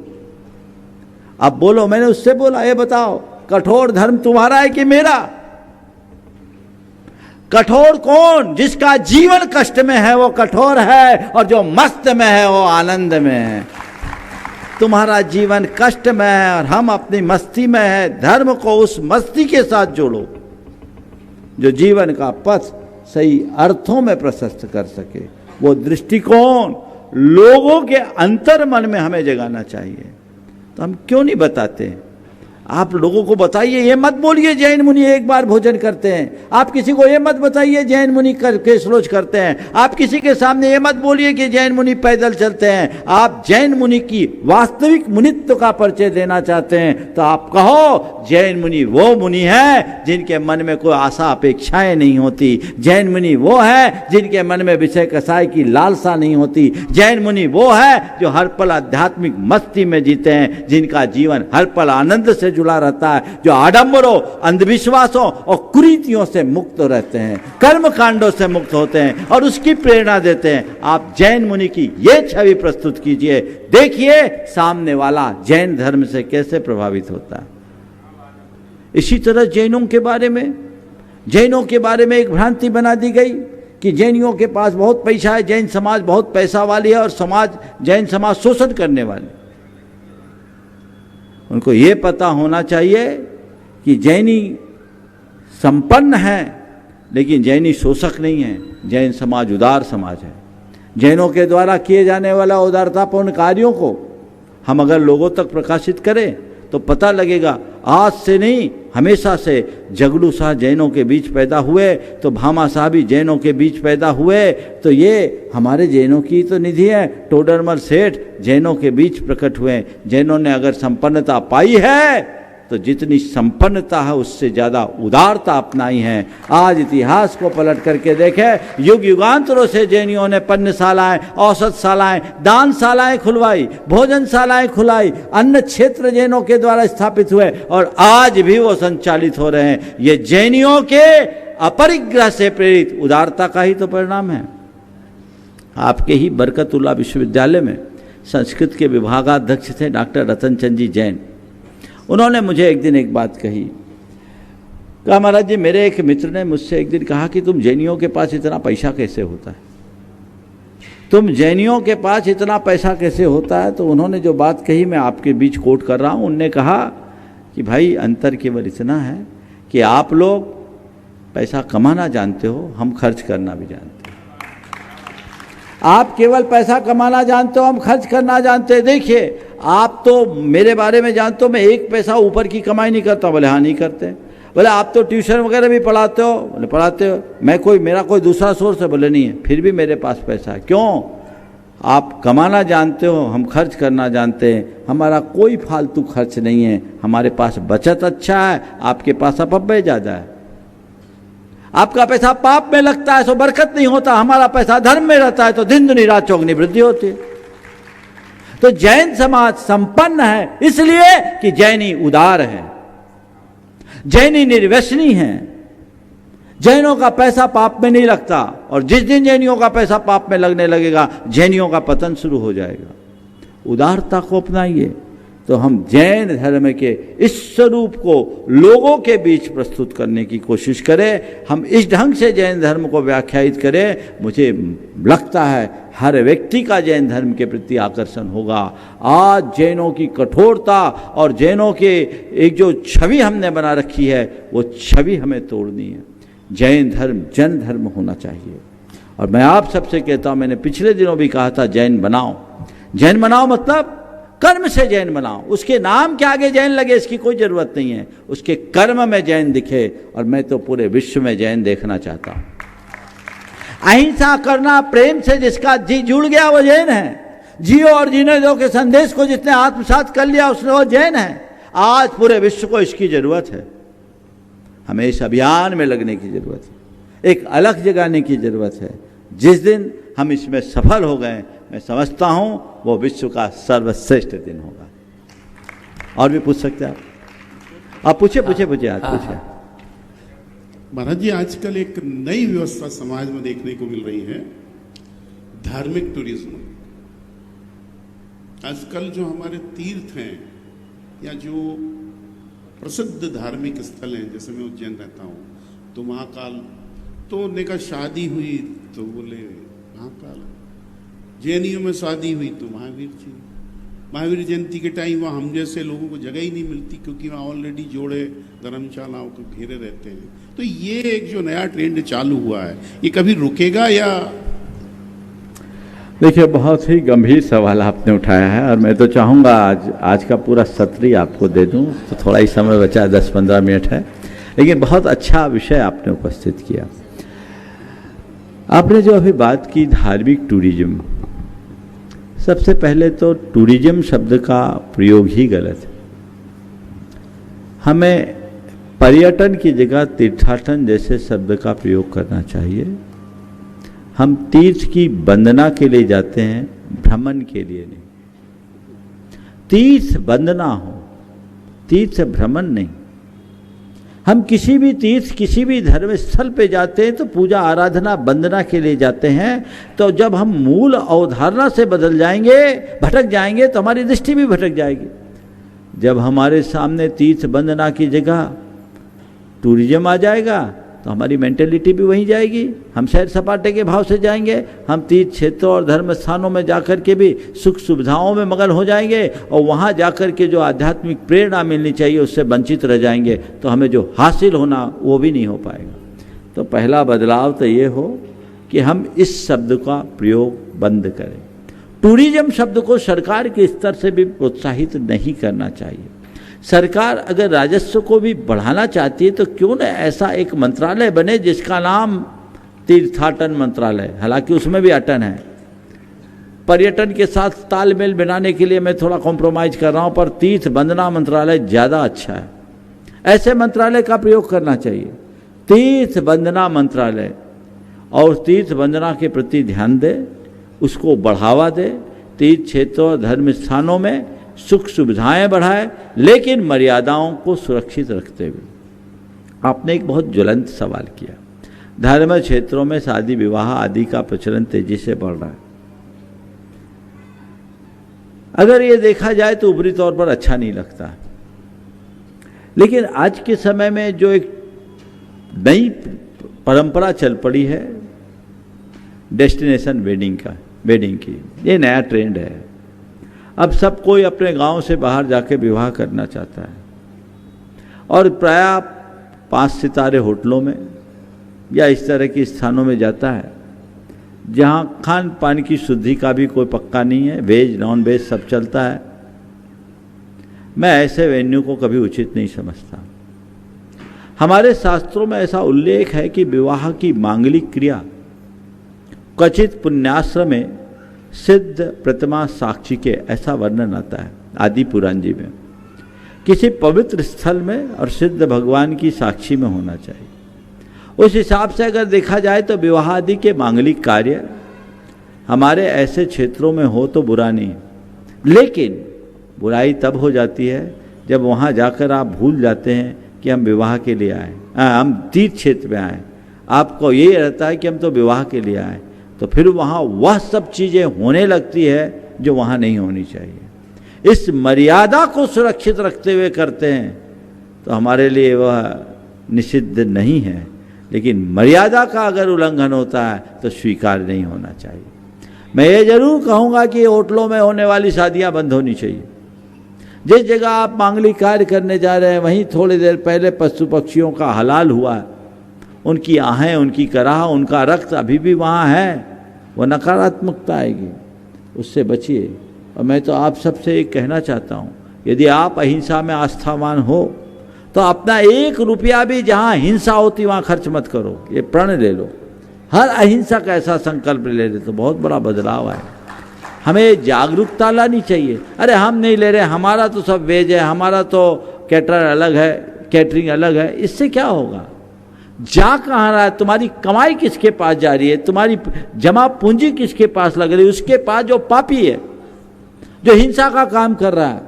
अब बोलो। मैंने उससे बोला ये बताओ कठोर धर्म तुम्हारा है कि मेरा? कठोर कौन? जिसका जीवन कष्ट में है वो कठोर है, और जो मस्त में है वो आनंद में है। तुम्हारा जीवन कष्ट में है और हम अपनी मस्ती में है। धर्म को उस मस्ती के साथ जोड़ो जो जीवन का पथ सही अर्थों में प्रशस्त कर सके। वो दृष्टिकोण लोगों के अंतर मन में हमें जगाना चाहिए। तो हम क्यों नहीं बताते? आप लोगों को बताइए, ये मत बोलिए जैन मुनि एक बार भोजन करते हैं। आप किसी को ये मत बताइए जैन मुनि केश रोज करते हैं। आप किसी के सामने ये मत बोलिए कि जैन मुनि पैदल चलते हैं। आप जैन मुनि की वास्तविक मुनित्व का परिचय देना चाहते हैं तो आप कहो जैन मुनि वो मुनि है जिनके मन में कोई आशा अपेक्षाएं नहीं होती। जैन मुनि वो है जिनके मन में विषय कसाय की लालसा नहीं होती। जैन मुनि वो है जो हर पल आध्यात्मिक मस्ती में जीते हैं, जिनका जीवन हर पल आनंद से जुड़ा रहता है, जो आडंबरों, अंधविश्वासों और कुरीतियों से मुक्त रहते हैं, कर्म कांडों से मुक्त होते हैं और उसकी प्रेरणा देते हैं। आप जैन मुनि की ये छवि प्रस्तुत कीजिए, देखिए सामने वाला जैन धर्म से कैसे प्रभावित होता है। इसी तरह जैनों के बारे में एक भ्रांति बना दी गई कि जैनियों के पास बहुत पैसा है, जैन समाज बहुत पैसा वाली है और जैन समाज शोषण करने वाले। उनको ये पता होना चाहिए कि जैनी संपन्न है लेकिन जैनी शोषक नहीं है। जैन समाज उदार समाज है। जैनों के द्वारा किए जाने वाला उदारतापूर्ण कार्यों को हम अगर लोगों तक प्रकाशित करें तो पता लगेगा आज से नहीं हमेशा से जगलू शाह जैनों के बीच पैदा हुए तो भामा शाह भी जैनों के बीच पैदा हुए, तो ये हमारे जैनों की तो निधि है। टोडरमल सेठ जैनों के बीच प्रकट हुए। जैनों ने अगर संपन्नता पाई है तो जितनी संपन्नता है उससे ज़्यादा उदारता अपनाई है। आज इतिहास को पलट करके देखें, युग युगांतरों से जैनियों ने पन्नशालाएं, औषधशालाएं, दानशालाएं खुलवाई, भोजनशालाएं खुलाई, अन्न क्षेत्र जैनों के द्वारा स्थापित हुए और आज भी वो संचालित हो रहे हैं। ये जैनियों के अपरिग्रह से प्रेरित उदारता का ही तो परिणाम है। आपके ही बरकतुल्लाह विश्वविद्यालय में संस्कृत के विभागाध्यक्ष थे डॉक्टर रतन चंद जी जैन। उन्होंने मुझे एक दिन एक बात कही, कहा महाराज जी मेरे एक मित्र ने मुझसे एक दिन कहा कि तुम जैनियों के पास इतना पैसा कैसे होता है, तुम जैनियों के पास इतना पैसा कैसे होता है। तो उन्होंने जो बात कही मैं आपके बीच कोट कर रहा हूँ। उनने कहा कि भाई अंतर केवल इतना है कि आप लोग पैसा कमाना जानते हो, हम खर्च करना भी जानते हैं। आप केवल पैसा कमाना जानते हो, हम खर्च करना जानते हैं। देखिए आप तो मेरे बारे में जानते हो, मैं एक पैसा ऊपर की कमाई नहीं करता। बोले हाँ नहीं करते। बोले आप तो ट्यूशन वगैरह भी पढ़ाते हो। बोले पढ़ाते हो। मेरा कोई दूसरा सोर्स है। बोले नहीं है, फिर भी मेरे पास पैसा है। क्यों? आप कमाना जानते हो, हम खर्च करना जानते हैं। हमारा कोई फालतू खर्च नहीं है, हमारे पास बचत अच्छा है, आपके पास अपव्यय ज़्यादा है। आपका पैसा पाप में लगता है तो बरकत नहीं होता, हमारा पैसा धर्म में रहता है तो दिन दुनी रात चौगुनी वृद्धि होती है। तो जैन समाज संपन्न है इसलिए कि जैनी उदार है, जैनी निर्व्यसनी है। जैनों का पैसा पाप में नहीं लगता और जिस दिन जैनियों का पैसा पाप में लगने लगेगा जैनियों का पतन शुरू हो जाएगा। उदारता को अपनाइए तो हम जैन धर्म के इस स्वरूप को लोगों के बीच प्रस्तुत करने की कोशिश करें। हम इस ढंग से जैन धर्म को व्याख्यायित करें, मुझे लगता है हर व्यक्ति का जैन धर्म के प्रति आकर्षण होगा। आज जैनों की कठोरता और जैनों के एक जो छवि हमने बना रखी है वो छवि हमें तोड़नी है। जैन धर्म जन धर्म होना चाहिए। और मैं आप सबसे कहता हूँ, मैंने पिछले दिनों भी कहा था जैन बनाओ। जैन बनाओ मतलब कर्म से जैन बनाओ। उसके नाम के आगे जैन लगे इसकी कोई ज़रूरत नहीं है, उसके कर्म में जैन दिखे। और मैं तो पूरे विश्व में जैन देखना चाहता हूँ। अहिंसा करना प्रेम से जिसका जी जुड़ गया वो जैन है। जियो और जीने दो के संदेश को जिसने आत्मसात कर लिया उसने वो जैन है। आज पूरे विश्व को इसकी ज़रूरत है। हमें इस अभियान में लगने की ज़रूरत है, एक अलग जगाने की ज़रूरत है। जिस दिन हम इसमें सफल हो गए मैं समझता हूँ वो विश्व का सर्वश्रेष्ठ दिन होगा। और भी पूछ सकते हैं आप पूछे आज पूछे। महाराज जी आजकल एक नई व्यवस्था समाज में देखने को मिल रही है, धार्मिक टूरिज्म। आजकल जो हमारे तीर्थ हैं या जो प्रसिद्ध धार्मिक स्थल हैं, जैसे मैं उज्जैन रहता हूँ तो महाकाल, तो उनने का शादी हुई तो बोले महाकाल, जैनियों में शादी हुई तो महावीर जी। महावीर जयंती के टाइम वहाँ हम जैसे लोगों को जगह ही नहीं मिलती क्योंकि वहाँ ऑलरेडी जोड़े धर्मशालाओं को घेरे रहते हैं। तो ये एक जो नया ट्रेंड चालू हुआ है ये कभी रुकेगा या? देखिए, बहुत ही गंभीर सवाल आपने उठाया है और मैं तो चाहूँगा आज का पूरा सत्र ही आपको दे दूँ, तो थोड़ा ही समय बचा है, 10-15 मिनट है, लेकिन बहुत अच्छा विषय आपने उपस्थित किया। आपने जो अभी बात की धार्मिक टूरिज्म, सबसे पहले तो टूरिज्म शब्द का प्रयोग ही गलत है। हमें पर्यटन की जगह तीर्थाटन जैसे शब्द का प्रयोग करना चाहिए। हम तीर्थ की वंदना के लिए जाते हैं, भ्रमण के लिए नहीं। तीर्थ वंदना हो, तीर्थ भ्रमण नहीं। हम किसी भी तीर्थ, किसी भी धर्म स्थल पे जाते हैं तो पूजा आराधना वंदना के लिए जाते हैं। तो जब हम मूल अवधारणा से बदल जाएंगे, भटक जाएंगे, तो हमारी दृष्टि भी भटक जाएगी। जब हमारे सामने तीर्थ वंदना की जगह टूरिज्म आ जाएगा तो हमारी मेंटेलिटी भी वहीं जाएगी। हम सैर सपाटे के भाव से जाएंगे, हम तीर्थ क्षेत्रों और धर्म स्थानों में जाकर के भी सुख सुविधाओं में मगन हो जाएंगे और वहाँ जाकर के जो आध्यात्मिक प्रेरणा मिलनी चाहिए उससे वंचित रह जाएंगे, तो हमें जो हासिल होना वो भी नहीं हो पाएगा। तो पहला बदलाव तो ये हो कि हम इस शब्द का प्रयोग बंद करें। टूरिज्म शब्द को सरकार के स्तर से भी प्रोत्साहित नहीं करना चाहिए। सरकार अगर राजस्व को भी बढ़ाना चाहती है तो क्यों न ऐसा एक मंत्रालय बने जिसका नाम तीर्थाटन मंत्रालय, हालांकि उसमें भी अटन है। पर्यटन के साथ तालमेल बनाने के लिए मैं थोड़ा कॉम्प्रोमाइज कर रहा हूं, पर तीर्थ वंदना मंत्रालय ज़्यादा अच्छा है। ऐसे मंत्रालय का प्रयोग करना चाहिए, तीर्थ वंदना मंत्रालय, और तीर्थ वंदना के प्रति ध्यान दे, उसको बढ़ावा दे। तीर्थ क्षेत्रों और धर्म स्थानों में सुख सुविधाएं बढ़ाए, लेकिन मर्यादाओं को सुरक्षित रखते हुए। आपने एक बहुत ज्वलंत सवाल किया। धर्म क्षेत्रों में शादी विवाह आदि का प्रचलन तेजी से बढ़ रहा है। अगर ये देखा जाए तो ऊपरी तौर पर अच्छा नहीं लगता, लेकिन आज के समय में जो एक नई परंपरा चल पड़ी है डेस्टिनेशन वेडिंग की, ये नया ट्रेंड है। अब सब कोई अपने गांव से बाहर जाके विवाह करना चाहता है और प्रायः 5 सितारे होटलों में या इस तरह के स्थानों में जाता है जहां खान पान की शुद्धि का भी कोई पक्का नहीं है, वेज नॉन वेज सब चलता है। मैं ऐसे वेन्यू को कभी उचित नहीं समझता। हमारे शास्त्रों में ऐसा उल्लेख है कि विवाह की मांगलिक क्रिया क्वचित पुण्याश्रम में सिद्ध प्रतिमा साक्षी के, ऐसा वर्णन आता है आदि पुराण जी में। किसी पवित्र स्थल में और सिद्ध भगवान की साक्षी में होना चाहिए। उस हिसाब से अगर देखा जाए तो विवाह आदि के मांगलिक कार्य हमारे ऐसे क्षेत्रों में हो तो बुरा नहीं, लेकिन बुराई तब हो जाती है जब वहाँ जाकर आप भूल जाते हैं कि हम विवाह के लिए आए, हम तीर्थ क्षेत्र में आए। आपको ये रहता है कि हम तो विवाह के लिए आए, तो फिर वहाँ वह सब चीज़ें होने लगती है जो वहाँ नहीं होनी चाहिए। इस मर्यादा को सुरक्षित रखते हुए करते हैं तो हमारे लिए वह निषिद्ध नहीं है, लेकिन मर्यादा का अगर उल्लंघन होता है तो स्वीकार नहीं होना चाहिए। मैं ये जरूर कहूँगा कि होटलों में होने वाली शादियाँ बंद होनी चाहिए। जिस जगह आप मांगलिक कार्य करने जा रहे हैं वहीं थोड़ी देर पहले पशु पक्षियों का हलाल हुआ है, उनकी आहें, उनकी कराह, उनका रक्त अभी भी वहाँ है, वो नकारात्मकता आएगी, उससे बचिए। और मैं तो आप सबसे एक कहना चाहता हूँ, यदि आप अहिंसा में आस्थावान हो तो अपना 1 रुपया भी जहाँ हिंसा होती वहाँ खर्च मत करो। ये प्रण ले लो, हर अहिंसा का ऐसा संकल्प ले ले तो बहुत बड़ा बदलाव आए। हमें जागरूकता लानी चाहिए। अरे हम नहीं ले रहे, हमारा तो सब वेज है, हमारा तो कैटरर अलग है, कैटरिंग अलग है, इससे क्या होगा? जा कहाँ रहा है? तुम्हारी कमाई किसके पास जा रही है? तुम्हारी जमा पूंजी किसके पास लग रही है? उसके पास जो पापी है, जो हिंसा का काम कर रहा है,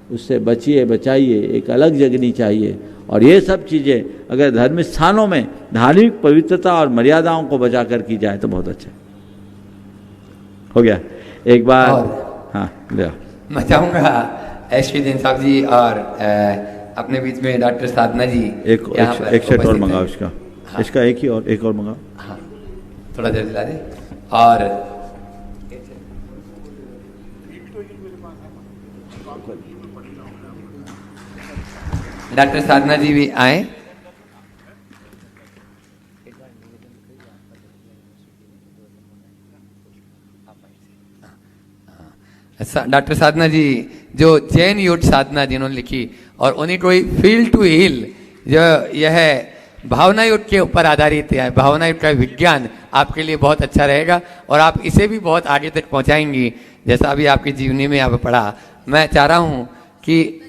उससे बचिए, बचाइए, एक अलग जगनी चाहिए। और ये सब चीज़ें अगर धर्म स्थानों में धार्मिक पवित्रता और मर्यादाओं को बचा कर की जाए तो बहुत अच्छा हो गया। एक बार हाँ ले मैं चाहूँगा एसके साहब जी और अपने बीच में डॉक्टर साधना जी एक सेट और मंगाओ इसका। हाँ। इसका एक और मंगाओ। हाँ थोड़ा देर दिला दे। और डॉक्टर साधना जी भी आए। डॉक्टर साधना जी जो जैन योग साधना जिन्होंने लिखी और उन्हीं को फील टू हील जो यह भावना योग के ऊपर आधारित है, भावना योग का विज्ञान आपके लिए बहुत अच्छा रहेगा और आप इसे भी बहुत आगे तक पहुंचाएंगी जैसा अभी आपकी जीवनी में आप पढ़ा। मैं चाह रहा हूं कि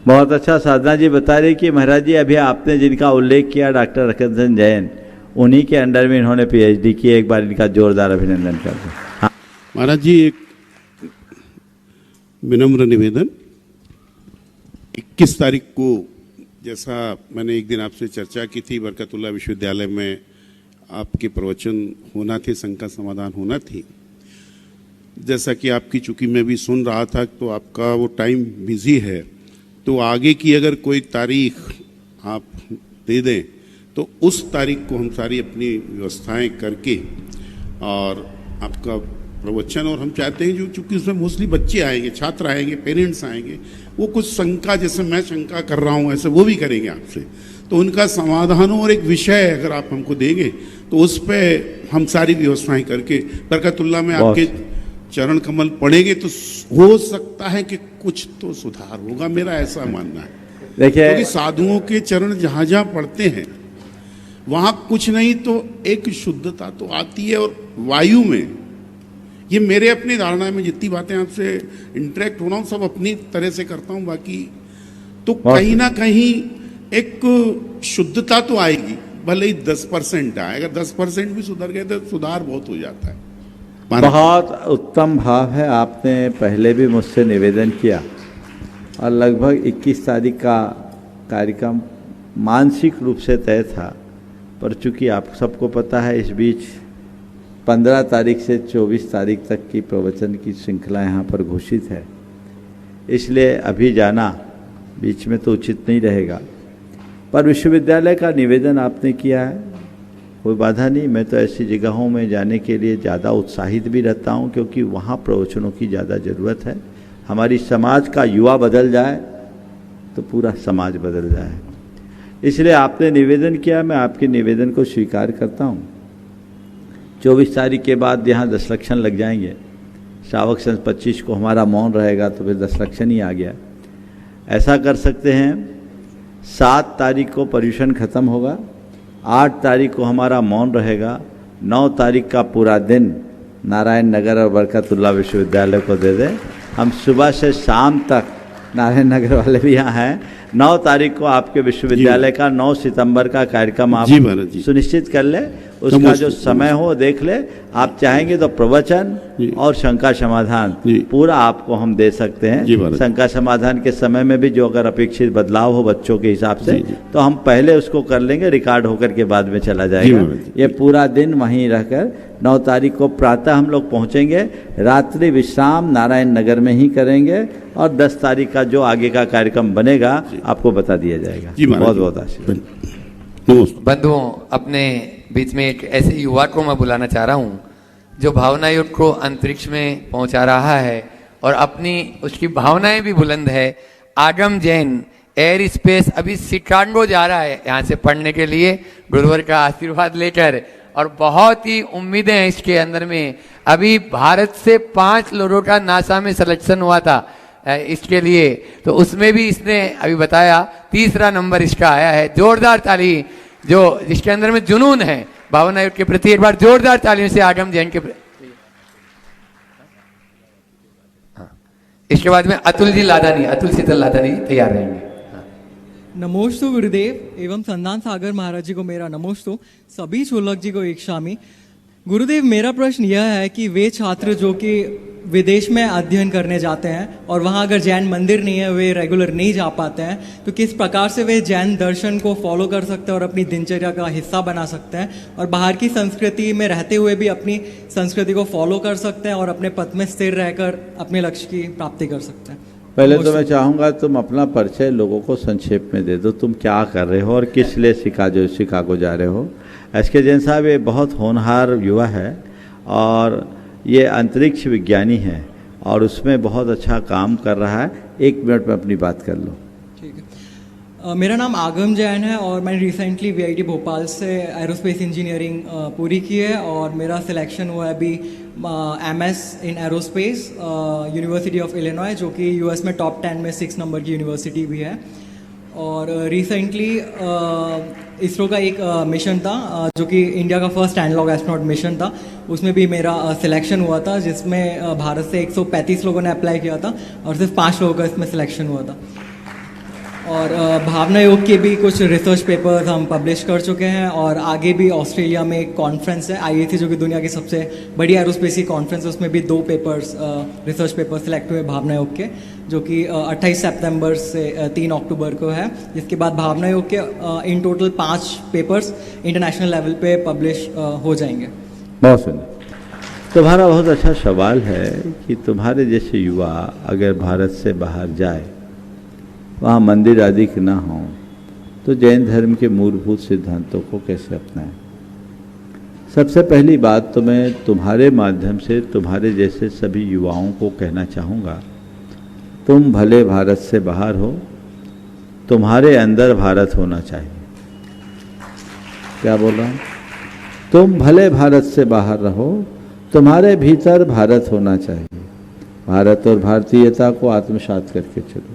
बहुत अच्छा साधना जी बता रहे कि महाराज जी अभी आपने जिनका उल्लेख किया डॉक्टर रखनचंद जैन, उन्हीं के अंडर में इन्होंने पीएचडी की। एक बार इनका जोरदार अभिनंदन करते हैं। हाँ। महाराज जी एक विनम्र निवेदन, 21 तारीख को जैसा मैंने एक दिन आपसे चर्चा की थी, बरकतुल्लाह विश्वविद्यालय में आपके प्रवचन होना थे, शंका समाधान होना थी। जैसा कि आपकी चूंकि मैं भी सुन रहा था तो आपका वो टाइम बिजी है, तो आगे की अगर कोई तारीख आप दे दें तो उस तारीख को हम सारी अपनी व्यवस्थाएं करके और आपका प्रवचन, और हम चाहते हैं जो चूंकि उसमें मोस्टली बच्चे आएंगे, छात्र आएंगे, पेरेंट्स आएंगे, वो कुछ शंका जैसे मैं शंका कर रहा हूँ ऐसे वो भी करेंगे आपसे, तो उनका समाधान और एक विषय अगर आप हमको देंगे तो उस पर हम सारी व्यवस्थाएं करके बरकतुल्लाह में आपके चरण कमल पड़ेंगे तो हो सकता है कि कुछ तो सुधार होगा, मेरा ऐसा मानना है। देखिए, क्योंकि साधुओं के चरण जहां जहां पड़ते हैं वहां कुछ नहीं तो एक शुद्धता तो आती है, और वायु में ये मेरे अपनी धारणा में जितनी बातें आपसे इंटरेक्ट हो रहा हूं सब अपनी तरह से करता हूं, बाकी तो कहीं ना कहीं एक शुद्धता तो आएगी, भले ही 10% आए, अगर 10% भी सुधर गए तो सुधार बहुत हो जाता है। बहुत उत्तम भाव है। आपने पहले भी मुझसे निवेदन किया और लगभग 21 तारीख का कार्यक्रम मानसिक रूप से तय था, पर चूंकि आप सबको पता है इस बीच 15 तारीख से 24 तारीख तक की प्रवचन की श्रृंखला यहाँ पर घोषित है, इसलिए अभी जाना बीच में तो उचित नहीं रहेगा। पर विश्वविद्यालय का निवेदन आपने किया है, कोई बाधा नहीं। मैं तो ऐसी जगहों में जाने के लिए ज़्यादा उत्साहित भी रहता हूँ क्योंकि वहाँ प्रवचनों की ज़्यादा ज़रूरत है। हमारी समाज का युवा बदल जाए तो पूरा समाज बदल जाए, इसलिए आपने निवेदन किया, मैं आपके निवेदन को स्वीकार करता हूँ। 24 तारीख के बाद यहाँ 10 लक्षण लग जाएंगे, श्रावक संस 25 को हमारा मौन रहेगा तो फिर 10 लक्षण ही आ गया। ऐसा कर सकते हैं, 7 तारीख को पर्यूषण खत्म होगा, 8 तारीख को हमारा मौन रहेगा, 9 तारीख का पूरा दिन नारायण नगर और बरकतुल्लाह विश्वविद्यालय को दे दें। हम सुबह से शाम तक नारायण नगर वाले भी यहाँ हैं। 9 तारीख को आपके विश्वविद्यालय का 9 सितंबर का कार्यक्रम आप सुनिश्चित कर ले, उसका जो समय हो देख ले। आप चाहेंगे तो प्रवचन और शंका समाधान पूरा आपको हम दे सकते हैं। शंका समाधान के समय में भी जो अगर अपेक्षित बदलाव हो बच्चों के हिसाब से तो हम पहले उसको कर लेंगे, रिकॉर्ड होकर के बाद में चला जाएगा। ये पूरा दिन वहीं रहकर 9 तारीख को प्रातः हम लोग पहुंचेंगे, रात्रि विश्राम नारायण नगर में ही करेंगे और 10 तारीख का जो आगे का कार्यक्रम बनेगा आपको बता दिया जाएगा। बहुत बहुत आशीर्वाद। बंधुओं, अपने बीच में एक ऐसे युवा को मैं बुलाना चाह रहा हूँ जो भावना योग को अंतरिक्ष में पहुंचा रहा है और अपनी उसकी भावनाएं भी बुलंद है। आगम जैन एयर स्पेस अभी शिकागो जा रहा है यहाँ से पढ़ने के लिए गुरुवर का आशीर्वाद लेकर, और बहुत ही उम्मीदें हैं इसके अंदर में। अभी भारत से 5 लोगों का नासा में सिलेक्शन हुआ था इसके लिए, तो उसमें भी इसने अभी बताया 3रा नंबर इसका आया है। जोरदार ताली जो जिसके अंदर में जुनून है भावना योग के प्रति, एक बार जोरदार तालियों से आगम जैन के प्रति। हाँ, इसके बाद में अतुल जी लादानी, अतुल शीतल लादानी तैयार रहेंगे। नमोस्तु गुरुदेव एवं संदान सागर महाराज जी को मेरा नमोस्तु, सभी चोलक जी को एक शामी। गुरुदेव, मेरा प्रश्न यह है कि वे छात्र जो कि विदेश में अध्ययन करने जाते हैं और वहाँ अगर जैन मंदिर नहीं है, वे रेगुलर नहीं जा पाते हैं, तो किस प्रकार से वे जैन दर्शन को फॉलो कर सकते हैं और अपनी दिनचर्या का हिस्सा बना सकते हैं, और बाहर की संस्कृति में रहते हुए भी अपनी संस्कृति को फॉलो कर सकते हैं और अपने पथ में स्थिर रहकर अपने लक्ष्य की प्राप्ति कर सकते हैं। पहले तो मैं चाहूँगा तुम अपना परिचय लोगों को संक्षेप में दे दो, तुम क्या कर रहे हो और किस लिए शिकागो जा रहे हो। एस.के. जैन साहब ये बहुत होनहार युवा है और ये अंतरिक्ष विज्ञानी है और उसमें बहुत अच्छा काम कर रहा है। 1 मिनट में अपनी बात कर लो। ठीक है। मेरा नाम आगम जैन है और मैंने रिसेंटली वीआईटी भोपाल से एरोस्पेस इंजीनियरिंग पूरी की है और मेरा सिलेक्शन हुआ है अभी MS in aerospace university of Illinois, जो कि यूएस में टॉप 10 में 6 नंबर की यूनिवर्सिटी भी है। और रिसेंटली इसरो का एक मिशन था जो कि इंडिया का फर्स्ट एनालॉग एस्ट्रोनॉट मिशन था, उसमें भी मेरा सिलेक्शन हुआ था, जिसमें भारत से 135 लोगों ने अप्लाई किया था और सिर्फ 5 लोगों का इसमें सिलेक्शन हुआ था। और भावना योग के भी कुछ रिसर्च पेपर्स हम पब्लिश कर चुके हैं और आगे भी ऑस्ट्रेलिया में एक कॉन्फ्रेंस है IAC, जो कि दुनिया की सबसे बड़ी एरोस्पेस की कॉन्फ्रेंस है, उसमें भी 2 पेपर्स रिसर्च पेपर सिलेक्ट हुए भावना योग के, जो कि 28 सितंबर से 3 अक्टूबर को है। इसके बाद भावना योग के in total 5 papers international level पे पब्लिश हो जाएंगे। बहुत सुंदर। तुम्हारा बहुत अच्छा सवाल है कि तुम्हारे जैसे युवा अगर भारत से बाहर जाए, वहाँ मंदिर आदि के ना हों, तो जैन धर्म के मूलभूत सिद्धांतों को कैसे अपनाएं। सबसे पहली बात तो मैं तुम्हारे माध्यम से तुम्हारे जैसे सभी युवाओं को कहना चाहूँगा, तुम भले भारत से बाहर हो, तुम्हारे अंदर भारत होना चाहिए। क्या बोल रहा हूँ? तुम भले भारत से बाहर रहो, तुम्हारे भीतर भारत होना चाहिए। भारत और भारतीयता को आत्मसात करके चलो।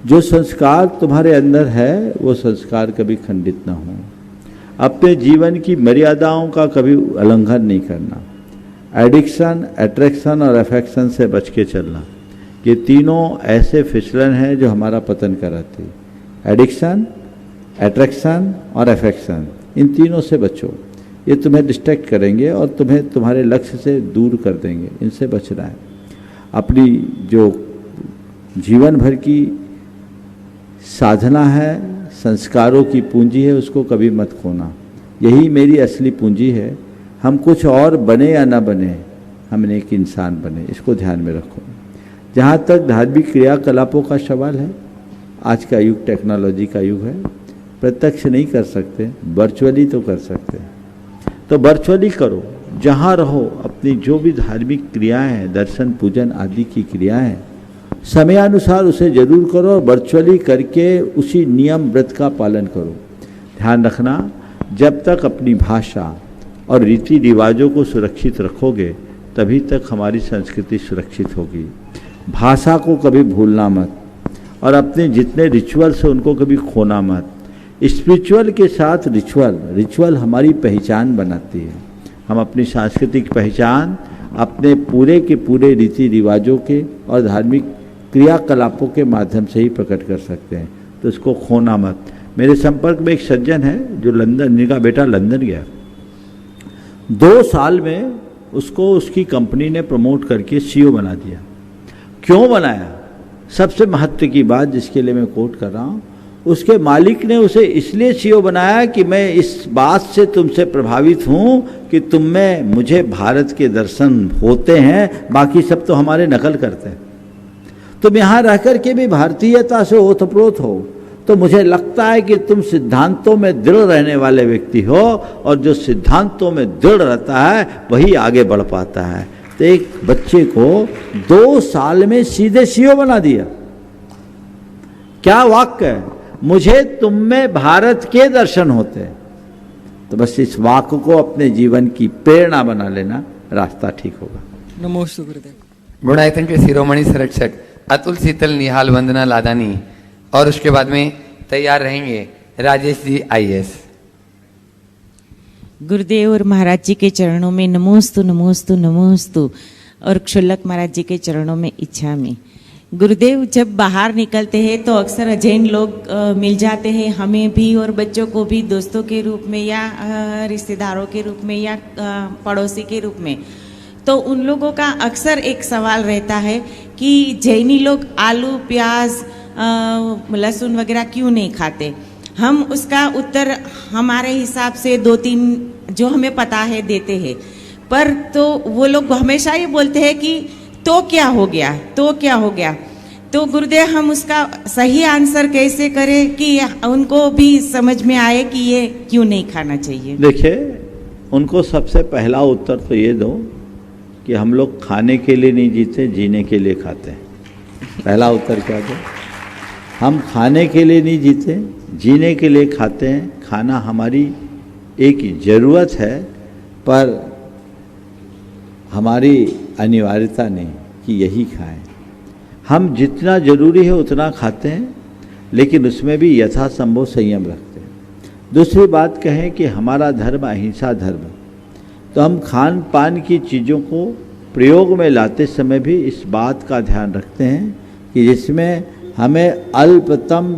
जो संस्कार तुम्हारे अंदर है वो संस्कार कभी खंडित ना हो। अपने जीवन की मर्यादाओं का कभी उल्लंघन नहीं करना। एडिक्शन, अट्रैक्शन और अफेक्शन से बच के चलना। ये तीनों ऐसे फिसलन हैं जो हमारा पतन कराती है। एडिक्शन, अट्रैक्शन और अफेक्शन, इन तीनों से बचो। ये तुम्हें डिस्ट्रैक्ट करेंगे और तुम्हें तुम्हारे लक्ष्य से दूर कर देंगे। इनसे बचना है। अपनी जो जीवन भर की साधना है, संस्कारों की पूंजी है, उसको कभी मत खोना। यही मेरी असली पूंजी है। हम कुछ और बने या ना बने, हम एक इंसान बने, इसको ध्यान में रखो। जहाँ तक धार्मिक क्रियाकलापों का सवाल है, आज का युग टेक्नोलॉजी का युग है। प्रत्यक्ष नहीं कर सकते, वर्चुअली तो कर सकते हैं, तो वर्चुअली करो। जहाँ रहो, अपनी जो भी धार्मिक क्रियाएँ हैं, दर्शन पूजन आदि की क्रियाएँ हैं, समयानुसार उसे जरूर करो और वर्चुअली करके उसी नियम व्रत का पालन करो। ध्यान रखना, जब तक अपनी भाषा और रीति रिवाजों को सुरक्षित रखोगे, तभी तक हमारी संस्कृति सुरक्षित होगी। भाषा को कभी भूलना मत और अपने जितने रिचुअल्स हैं उनको कभी खोना मत। स्पिरिचुअल के साथ रिचुअल हमारी पहचान बनाती है। हम अपनी सांस्कृतिक पहचान अपने पूरे के पूरे रीति रिवाजों के और धार्मिक क्रियाकलापों के माध्यम से ही प्रकट कर सकते हैं, तो इसको खोना मत। मेरे संपर्क में एक सज्जन है जो लंदन, जिनका बेटा लंदन गया, 2 साल में उसको उसकी कंपनी ने प्रमोट करके CEO बना दिया। क्यों बनाया? सबसे महत्व की बात जिसके लिए मैं कोट कर रहा हूँ, उसके मालिक ने उसे इसलिए CEO बनाया कि मैं इस बात से तुमसे प्रभावित हूँ कि तुम में मुझे भारत के दर्शन होते हैं, बाकी सब तो हमारे नकल करते हैं। तुम यहाँ रह कर के भी भारतीयता से ओतप्रोत हो, तो मुझे लगता है कि तुम सिद्धांतों में दृढ़ रहने वाले व्यक्ति हो, और जो सिद्धांतों में दृढ़ रहता है वही आगे बढ़ पाता है। तो एक बच्चे को 2 साल में सीधे CEO बना दिया। क्या वाक्य है? मुझे तुम में भारत के दर्शन होते हैं। तो बस इस वाक्य को अपने जीवन की प्रेरणा बना लेना, रास्ता ठीक होगा। नमोस्तु गुरुदेव। गुणायतन के शिरोमणि संरक्षक अतुल शीतल निहाल वंदना लादानी, और उसके बाद में तैयार रहेंगे राजेश जी IAS। गुरुदेव और महाराज जी के चरणों में नमोस्तु नमोस्तु नमोस्तु, और क्षुल्लक महाराज जी के चरणों में इच्छा में। गुरुदेव, जब बाहर निकलते हैं तो अक्सर अजैन लोग मिल जाते हैं, हमें भी और बच्चों को भी, दोस्तों के रूप में या रिश्तेदारों के रूप में या पड़ोसी के रूप में। तो उन लोगों का अक्सर एक सवाल रहता है कि जैनी लोग आलू, प्याज, लहसुन वगैरह क्यों नहीं खाते। हम उसका उत्तर हमारे हिसाब से 2-3 जो हमें पता है देते हैं, पर तो वो लोग हमेशा ये बोलते हैं कि तो क्या हो गया, तो क्या हो गया। तो गुरुदेव, हम उसका सही आंसर कैसे करें कि उनको भी समझ में आए कि ये क्यों नहीं खाना चाहिए। देखिए, उनको सबसे पहला उत्तर तो ये दो कि हम लोग खाने के लिए नहीं जीते, जीने के लिए खाते हैं। पहला उत्तर क्या दो? हम खाने के लिए नहीं जीते, जीने के लिए खाते हैं। खाना हमारी एक ज़रूरत है, पर हमारी अनिवार्यता नहीं कि यही खाएं। हम जितना ज़रूरी है उतना खाते हैं, लेकिन उसमें भी यथासंभव संयम रखते हैं। दूसरी बात कहें कि हमारा धर्म अहिंसा धर्म, तो हम खान पान की चीज़ों को प्रयोग में लाते समय भी इस बात का ध्यान रखते हैं कि जिसमें हमें अल्पतम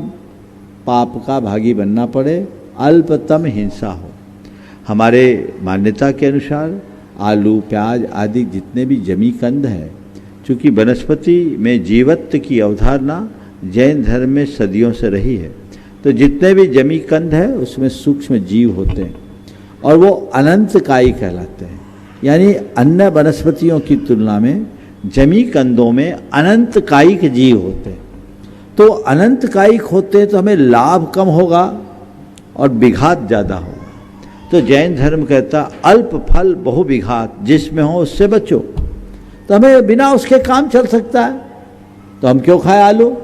पाप का भागी बनना पड़े, अल्पतम हिंसा हो। हमारे मान्यता के अनुसार आलू, प्याज आदि जितने भी जमी कंद है, चूँकि वनस्पति में जीवत्व की अवधारणा जैन धर्म में सदियों से रही है, तो जितने भी जमी कंद है उसमें सूक्ष्म जीव होते हैं और वो अनंतकायी कहलाते हैं। यानी अन्य वनस्पतियों की तुलना में जमी कंदों में अनंतकायिक जीव होते हैं। तो अनंतकायिक होते हैं तो हमें लाभ कम होगा और विघात ज़्यादा होगा। तो जैन धर्म कहता अल्प फल बहु विघात, जिसमें हो उससे बचो। तो हमें बिना उसके काम चल सकता है, तो हम क्यों खाएं आलू?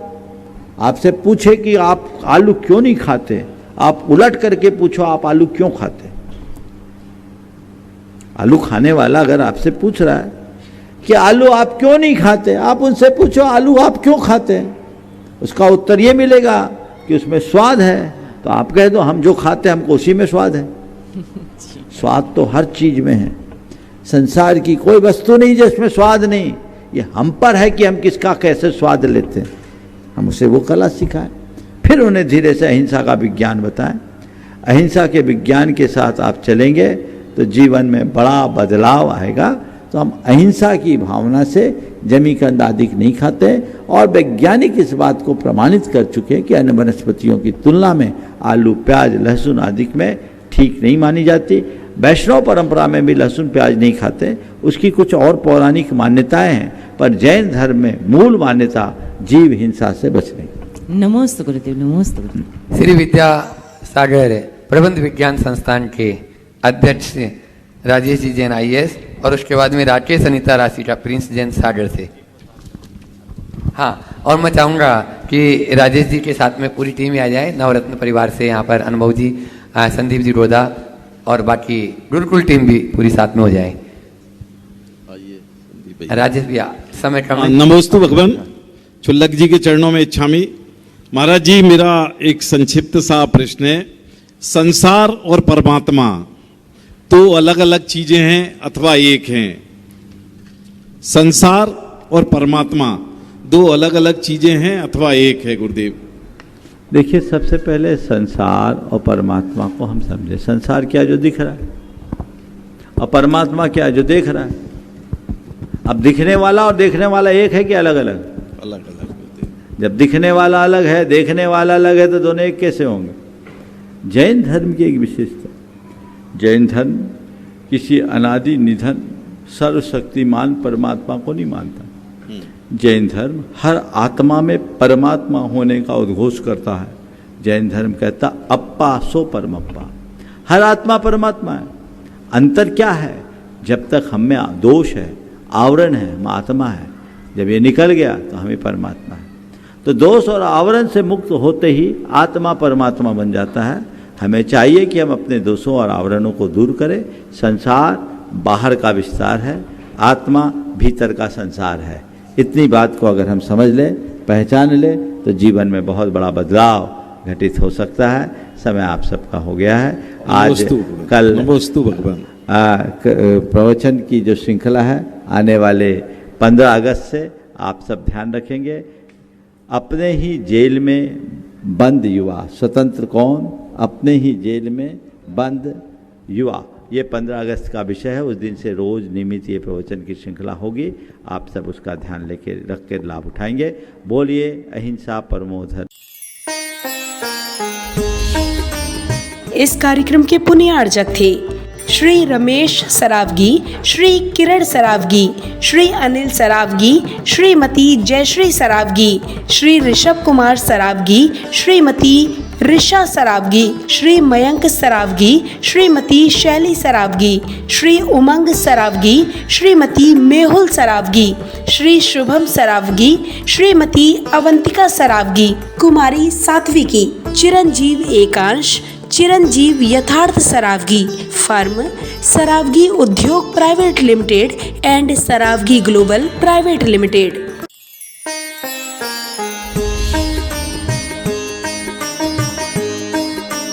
आपसे पूछे कि आप आलू क्यों नहीं खाते, आप उलट करके पूछो आप आलू क्यों खाते। आलू खाने वाला अगर आपसे पूछ रहा है कि आलू आप क्यों नहीं खाते, आप उनसे पूछो आलू आप क्यों खाते हैं। उसका उत्तर ये मिलेगा कि उसमें स्वाद है। तो आप कह दो हम जो खाते हैं हमको उसी में स्वाद है। स्वाद तो हर चीज में है, संसार की कोई वस्तु नहीं जिसमें स्वाद नहीं। ये हम पर है कि हम किसका कैसे स्वाद लेते हैं। हम उसे वो कला सिखाएं, फिर उन्हें धीरे से अहिंसा का विज्ञान बताएं। अहिंसा के विज्ञान के साथ आप चलेंगे तो जीवन में बड़ा बदलाव आएगा। तो हम अहिंसा की भावना से जमी कंद आदि नहीं खाते और वैज्ञानिक इस बात को प्रमाणित कर चुके हैं कि अन्य वनस्पतियों की तुलना में आलू, प्याज, लहसुन आदि में ठीक नहीं मानी जाती। वैष्णव परंपरा में भी लहसुन प्याज नहीं खाते, उसकी कुछ और पौराणिक मान्यताएं हैं, पर जैन धर्म में मूल मान्यता जीव हिंसा से बचने की। नमोस्तु गुरुदेव, नमोस्तु गुरुदेव। श्री विद्या सागर प्रबंध विज्ञान संस्थान के अध्यक्ष राजेश जी जैन IAS और उसके बाद में राकेश अनीता राशिका प्रिंस जैन सागर से। हाँ, और मैं चाहूँगा कि राजेश जी के साथ में पूरी टीम ही आ जाए। नवरत्न परिवार से यहाँ पर अनुभव जी, संदीप जी रोदा और बाकी गुरुकुल टीम भी पूरी साथ में हो जाए। राजेश भैया समय कम है। नमोस्तु भगवान, चुल्लक जी के चरणों में इच्छामी। महाराज जी, मेरा एक संक्षिप्त सा प्रश्न है। संसार और परमात्मा दो अलग अलग चीजें हैं अथवा एक हैं? संसार और परमात्मा दो अलग अलग चीजें हैं अथवा एक है गुरुदेव? देखिए, सबसे पहले संसार और परमात्मा को हम समझे। संसार क्या जो दिख रहा है और परमात्मा क्या जो देख रहा है। अब दिखने वाला और देखने वाला एक है कि अलग अलग? अलग अलग। जब दिखने वाला अलग है, देखने वाला अलग है, तो दोनों एक कैसे होंगे? जैन धर्म की एक विशेषता, जैन धर्म किसी अनादि निधन सर्वशक्तिमान परमात्मा को नहीं मानता। जैन धर्म हर आत्मा में परमात्मा होने का उद्घोष करता है। जैन धर्म कहता अप्पा सो परमप्पा, हर आत्मा परमात्मा है। अंतर क्या है? जब तक हम में दोष है, आवरण है, हम आत्मा है। जब ये निकल गया तो हमें परमात्मा है। तो दोष और आवरण से मुक्त होते ही आत्मा परमात्मा बन जाता है। हमें चाहिए कि हम अपने दोषों और आवरणों को दूर करें। संसार बाहर का विस्तार है, आत्मा भीतर का संसार है। इतनी बात को अगर हम समझ लें, पहचान लें, तो जीवन में बहुत बड़ा बदलाव घटित हो सकता है। समय आप सबका हो गया है। आज कल भगवान प्रवचन की जो श्रृंखला है, आने वाले 15 अगस्त से आप सब ध्यान रखेंगे। अपने ही जेल में बंद युवा, स्वतंत्र कौन? अपने ही जेल में बंद युवा, ये 15 अगस्त का विषय है। उस दिन से रोज नियमित ये प्रवचन की श्रृंखला होगी। आप सब उसका ध्यान लेके रख के लाभ उठाएंगे। बोलिए अहिंसा परमो धर्म। इस कार्यक्रम के पुण्यार्जक थे श्री रमेश सरावगी, श्री किरण सरावगी, श्री अनिल सरावगी, श्रीमती जयश्री सरावगी, श्री ऋषभ कुमार सरावगी, श्रीमती ऋषा सरावगी, श्री मयंक सरावगी, श्रीमती शैली सरावगी, श्री उमंग सरावगी, श्रीमती मेहुल सरावगी, श्री शुभम सरावगी, श्रीमती अवंतिका सरावगी, कुमारी सात्विकी, चिरंजीव एकांश, चिरंजीव यथार्थ Saraogi, firm Sarawagi Udyog private limited and Sarawagi global private limited.